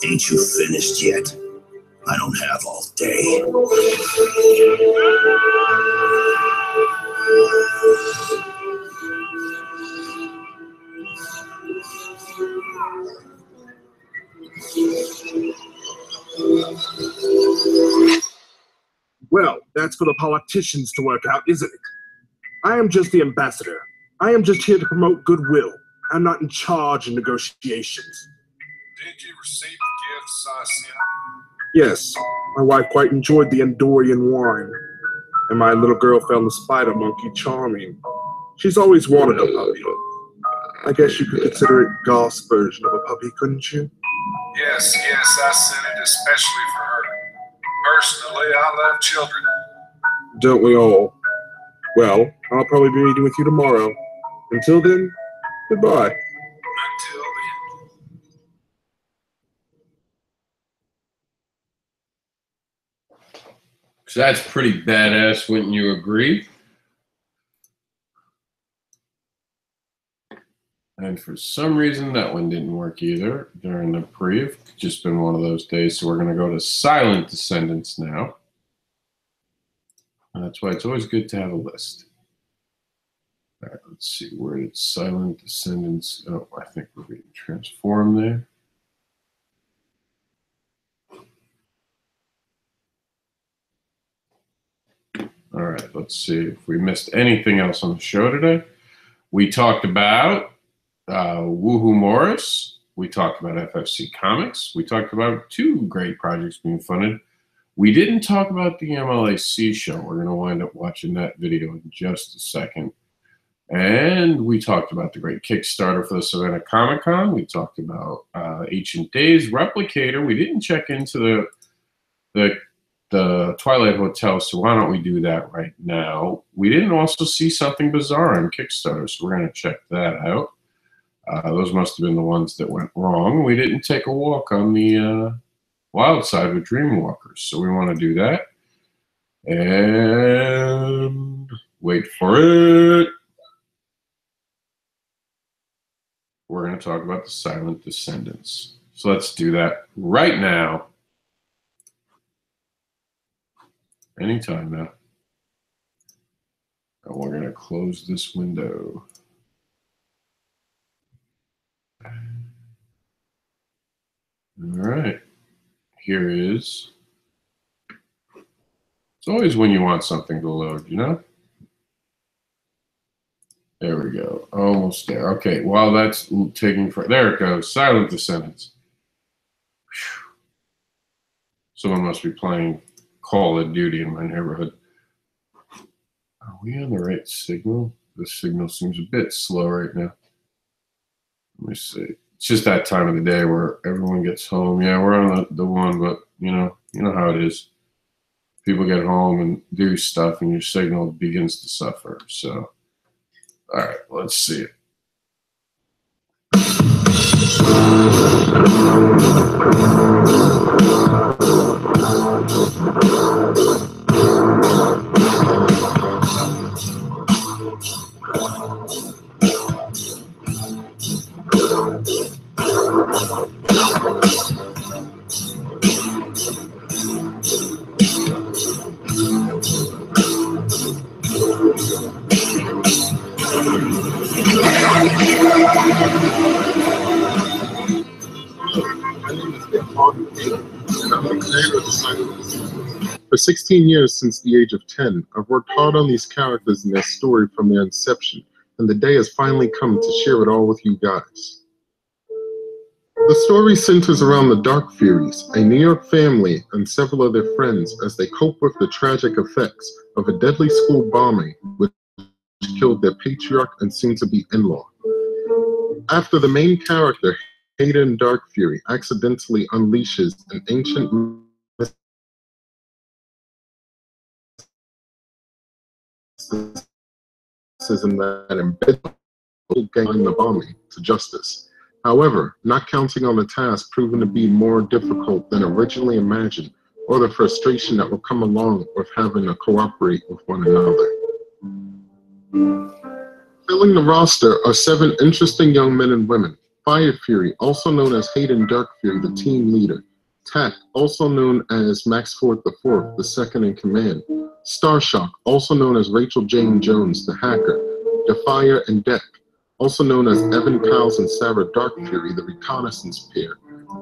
Ain't you finished yet? I don't have all day. Well, that's for the politicians to work out, isn't it? I am just the ambassador. I am just here to promote goodwill. I'm not in charge of negotiations. Did you receive the gifts I sent? Yes, my wife quite enjoyed the Andorian wine, and my little girl found the spider monkey charming. She's always wanted a puppy. I guess you could consider it Goth's version of a puppy, couldn't you? Yes, I sent it especially for her. Personally, I love children. Don't we all? Well, I'll probably be meeting with you tomorrow. Until then, goodbye. Until then. So that's pretty badass, wouldn't you agree? And for some reason, that one didn't work either during the pre. Just been one of those days. So we're going to go to Silent Descendants now. And that's why it's always good to have a list. All right, let's see. Where did Silent Descendants? Oh, I think we're being transformed there. All right, let's see if we missed anything else on the show today. We talked about Woohoo Morris. We talked about FFC Comics. We talked about 2 great projects being funded. We didn't talk about the MLAC show. We're going to wind up watching that video in just a second. And we talked about the great Kickstarter for the Savannah Comic Con. We talked about Ancient Days Replicator. We didn't check into the Twilight Hotel, so why don't we do that right now? We didn't also see Something Bizarre on Kickstarter, so we're going to check that out. Those must have been the ones that went wrong. We didn't take a walk on the wild side with Dreamwalkers, so we want to do that. And wait for it. We're going to talk about the Silent Descendants. So let's do that right now. Anytime now. And we're going to close this window. All right. Here is. It's always when you want something to load, you know? There we go. Almost there. Okay, while that's taking for there it goes. Silent Descendants. Whew. Someone must be playing Call of Duty in my neighborhood. Are we on the right signal? The signal seems a bit slow right now. Let me see. It's just that time of the day where everyone gets home. Yeah, we're on the one, but you know how it is. People get home and do stuff, and your signal begins to suffer. So, all right, let's see it. For 16 years since the age of 10, I've worked hard on these characters and their story from their inception, and the day has finally come to share it all with you guys. The story centers around the Dark Furies, a New York family and several of their friends as they cope with the tragic effects of a deadly school bombing which killed their patriarch and soon-to-be in-law. After the main character, Hayden Dark Fury, accidentally unleashes an ancient mysticism that embeds the bombing to justice. However, not counting on the task proving to be more difficult than originally imagined, or the frustration that will come along with having to cooperate with one another. Filling the roster are 7 interesting young men and women. Fire Fury, also known as Hayden Dark Fury, the team leader. Tack, also known as Max Ford IV, the second in command. Starshock, also known as Rachel Jane Jones, the hacker. Defier and Deck, also known as Evan Powles and Sarah Dark Fury, the reconnaissance pair.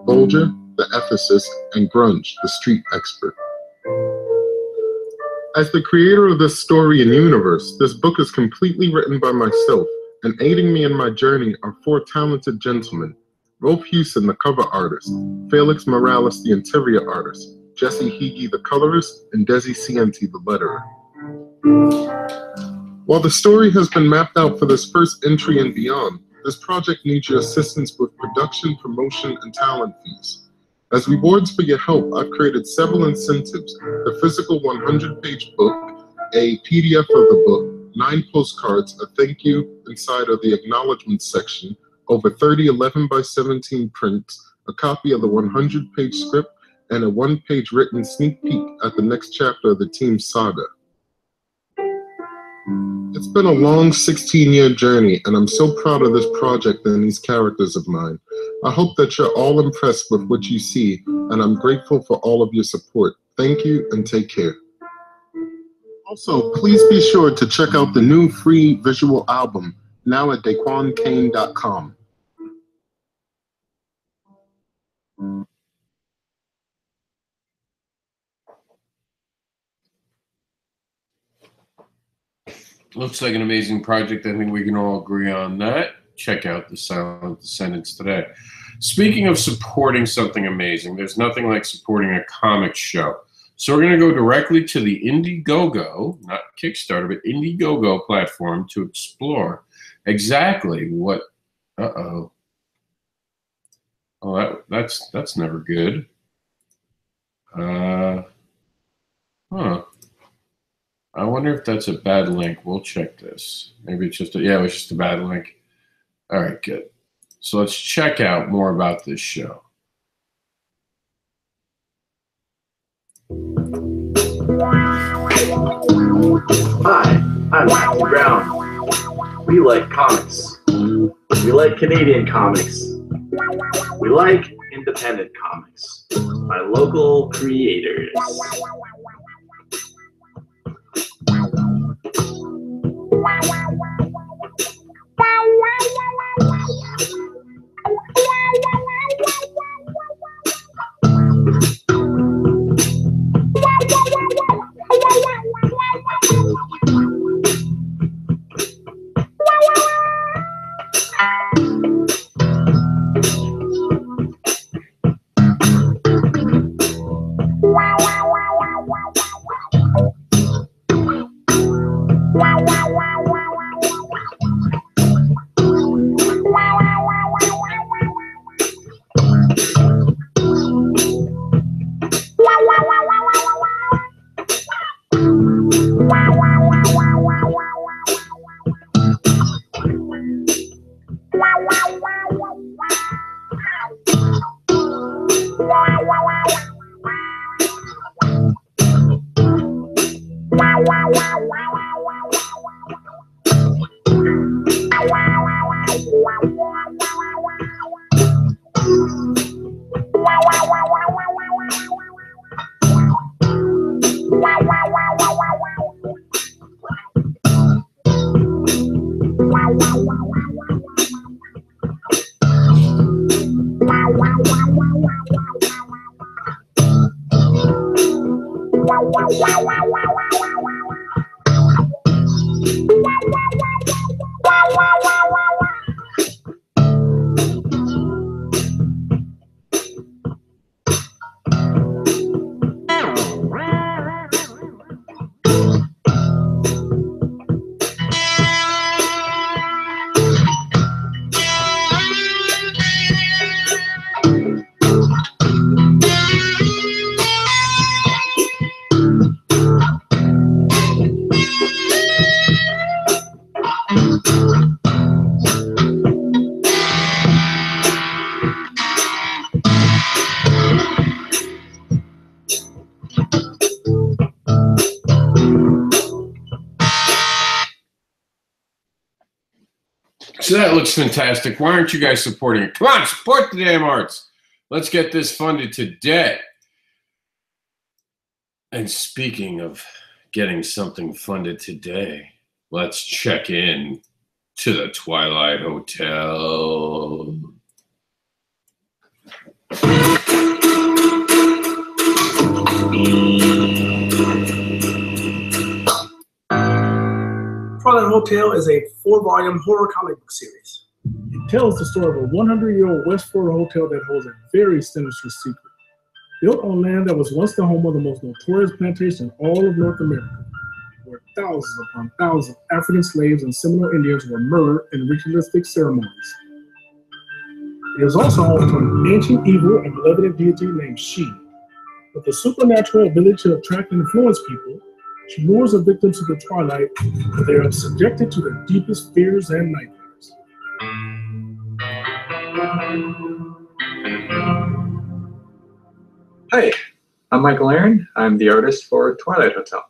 Bulger, the ethicist, and Grunge, the street expert. As the creator of this story and universe, this book is completely written by myself, and aiding me in my journey are 4 talented gentlemen: Rolf Hewson, the cover artist, Felix Morales, the interior artist, Jesse Higgy, the colorist, and Desi Cienti, the letterer. While the story has been mapped out for this first entry and beyond, this project needs your assistance with production, promotion, and talent fees. As rewards for your help, I've created several incentives: the physical 100-page book, a PDF of the book, 9 postcards, a thank you inside of the acknowledgement section, over 30 11x17 prints, a copy of the 100-page script, and a one-page written sneak peek at the next chapter of the team's saga. It's been a long 16-year journey, and I'm so proud of this project and these characters of mine. I hope that you're all impressed with what you see, and I'm grateful for all of your support. Thank you, and take care. Also, please be sure to check out the new free visual album, now at daquankane.com. Looks like an amazing project. I think we can all agree on that. Check out The Silent Descendants today. Speaking of supporting something amazing, there's nothing like supporting a comic show. So we're going to go directly to the Indiegogo, not Kickstarter, but Indiegogo platform to explore exactly what. Oh, that's never good. Huh. I wonder if that's a bad link. We'll check this. Maybe it's just it was just a bad link. All right, good. So let's check out more about this show. Hi, I'm Matthew Brown. We like comics. We like Canadian comics. We like independent comics by local creators. So that looks fantastic. Why aren't you guys supporting it? Come on, support the damn arts. Let's get this funded today. And speaking of getting something funded today, let's check in to the Twilight Hotel. Twilight Hotel is a 4-volume horror comic book series. It tells the story of a 100-year-old West Florida hotel that holds a very sinister secret. Built on land that was once the home of the most notorious plantation in all of North America, where thousands upon thousands of African slaves and Seminole Indians were murdered in ritualistic ceremonies. It is also home to an ancient evil and malevolent deity named She. With a supernatural ability to attract and influence people, she lures the victims to the twilight, where they are subjected to their deepest fears and nightmares. Hi, I'm Michael Aaron. I'm the artist for Twilight Hotel.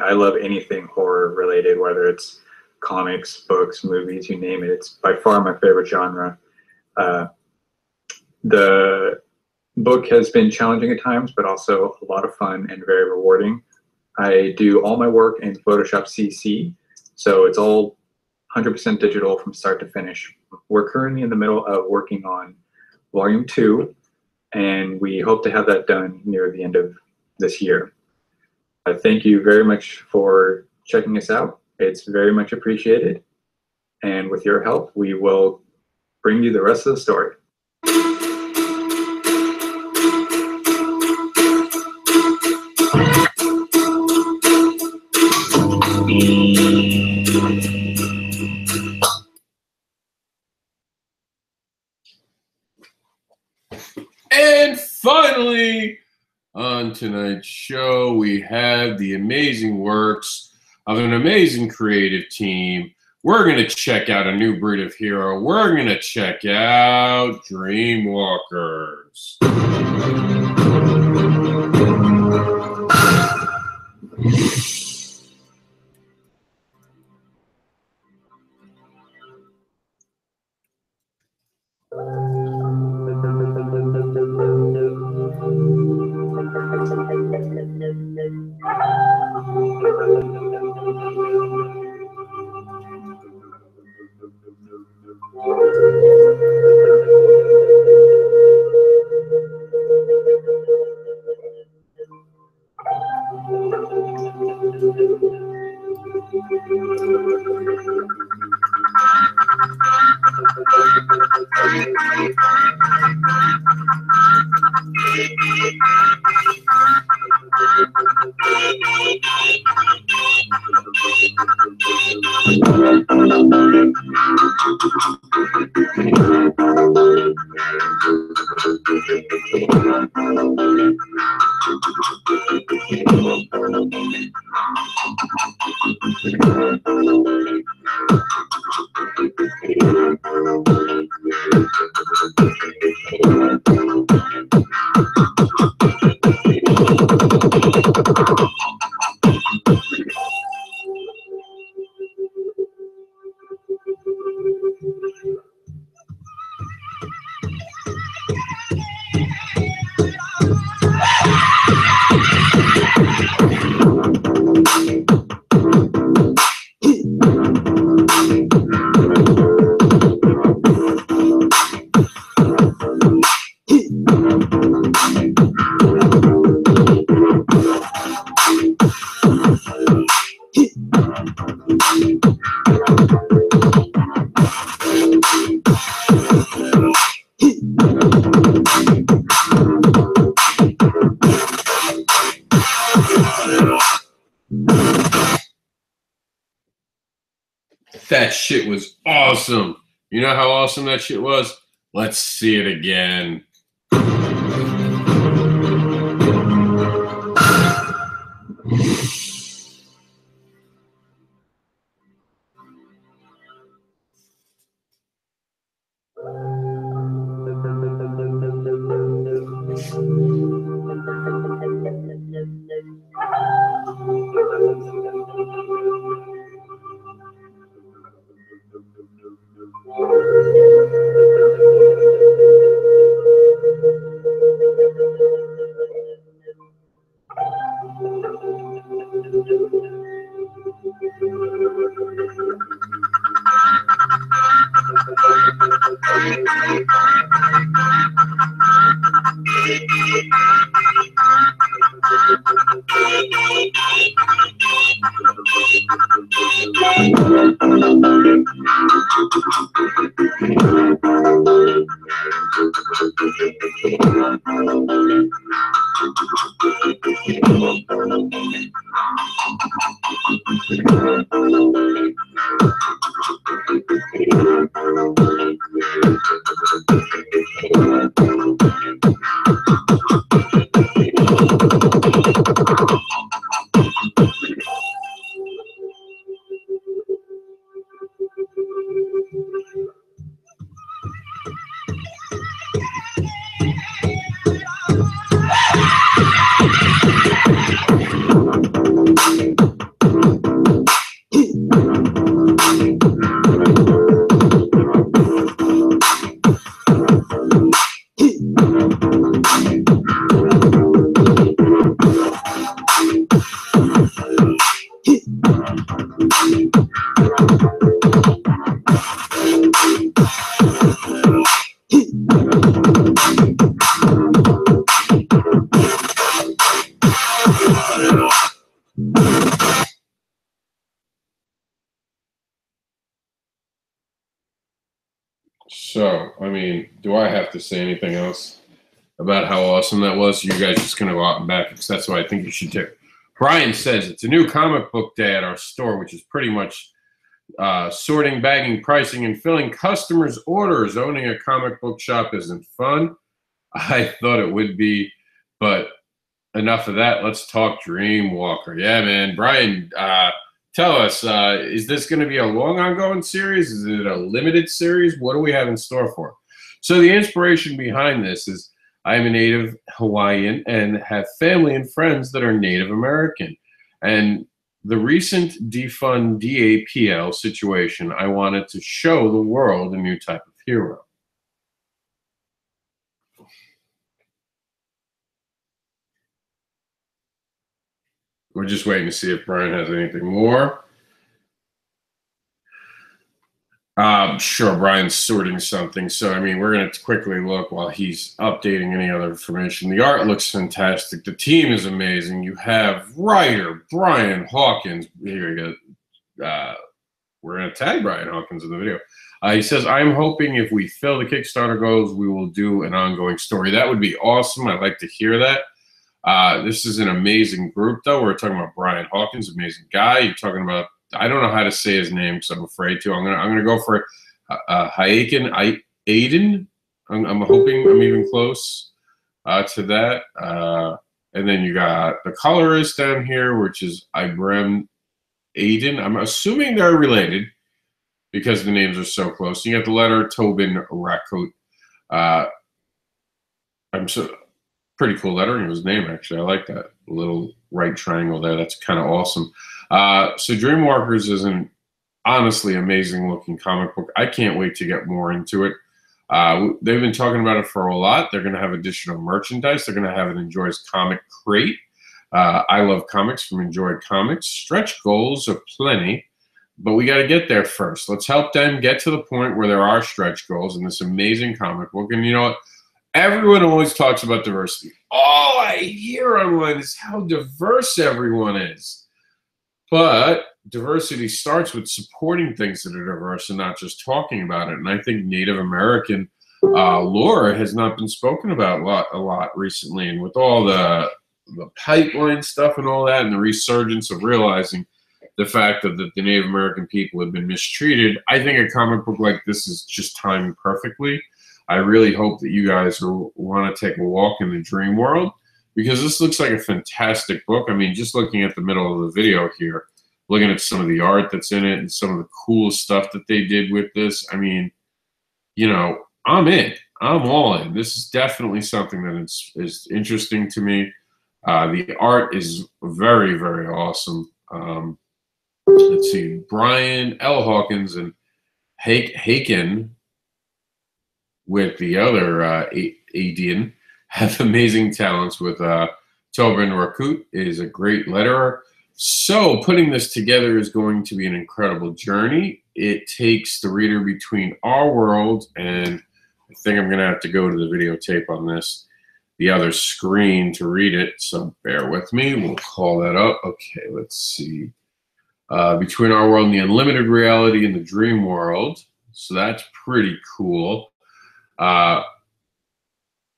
I love anything horror related, whether it's comics, books, movies, you name it. It's by far my favorite genre. The book has been challenging at times, but also a lot of fun and very rewarding. I do all my work in Photoshop CC, so it's all 100% digital from start to finish. We're currently in the middle of working on Volume 2, and we hope to have that done near the end of this year. Thank you very much for checking us out. It's very much appreciated. And with your help, we will bring you the rest of the story. And finally, on tonight's show, we have the amazing works of an amazing creative team. We're going to check out a new breed of hero. We're going to check out Dreamwalkers. That shit was awesome. You know how awesome that shit was? Let's see it again. I mean, do I have to say anything else about how awesome that was? You guys just going to go out and back it because that's what I think you should do. Brian says it's a new comic book day at our store, which is pretty much sorting, bagging, pricing, and filling customers' orders. Owning a comic book shop isn't fun. I thought it would be, but enough of that. Let's talk Dreamwalker. Yeah, man. Brian, tell us, is this going to be a long ongoing series? Is it a limited series? What do we have in store for? So the inspiration behind this is I'm a native Hawaiian and have family and friends that are Native American. And the recent defund DAPL situation, I wanted to show the world a new type of hero. We're just waiting to see if Brian has anything more. Sure, Brian's sorting something. So, I mean, we're going to quickly look while he's updating any other information. The art looks fantastic. The team is amazing. You have writer Brian Hawkins. Here we go. We're going to tag Brian Hawkins in the video. He says, I'm hoping if we fill the Kickstarter goals, we will do an ongoing story. That would be awesome. I'd like to hear that. This is an amazing group, though. We're talking about Brian Hawkins, amazing guy. You're talking about, I don't know how to say his name because I'm afraid to. I'm gonna go for Aiden. I'm hoping I'm even close to that. And then you got the colorist down here, which is Ibrahim Aiden. I'm assuming they're related because the names are so close. You got the letter Tobin Rakut. Pretty cool lettering of his name, actually. I like that little right triangle there. That's kind of awesome. So Dreamwalkers is an honestly amazing looking comic book. I can't wait to get more into it. They've been talking about it for a lot. They're going to have additional merchandise. They're going to have an Enjoy's comic crate. I love comics from Enjoy Comics. Stretch goals are plenty, but we got to get there first. Let's help them get to the point where there are stretch goals in this amazing comic book. And you know what? Everyone always talks about diversity. All I hear online is how diverse everyone is. But diversity starts with supporting things that are diverse and not just talking about it. And I think Native American lore has not been spoken about a lot recently. And with all the pipeline stuff and all that and the resurgence of realizing the fact that the Native American people have been mistreated, I think a comic book like this is just timed perfectly. I really hope that you guys want to take a walk in the dream world because this looks like a fantastic book. I mean, just looking at the middle of the video here, looking at some of the art that's in it and some of the cool stuff that they did with this. I mean, you know, I'm in. I'm all in. This is definitely something that is interesting to me. The art is very, very awesome. Let's see, Brian L. Hawkins and Haken with the other Adian have amazing talents with Tobin Rakut is a great letterer. So putting this together is going to be an incredible journey. It takes the reader between our world and I think I'm going to have to go to the videotape on this, the other screen to read it. So bear with me. We'll call that up. Okay, let's see. Between our world and the unlimited reality and the dream world. So that's pretty cool.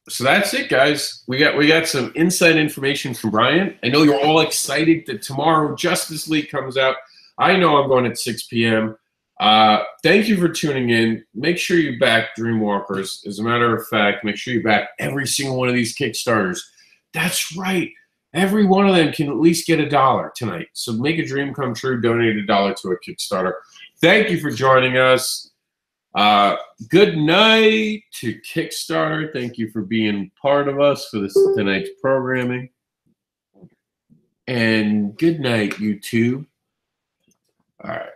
So that's it, guys. We got some inside information from Brian. I know you're all excited that tomorrow Justice League comes out. I know I'm going at 6 p.m. Thank you for tuning in. Make sure you back Dreamwalkers. As a matter of fact, make sure you back every single one of these Kickstarters. That's right. Every one of them can at least get $1 tonight. So make a dream come true. Donate $1 to a Kickstarter. Thank you for joining us. Good night to Kickstarter. Thank you for being part of us for tonight's programming. And good night, YouTube. All right.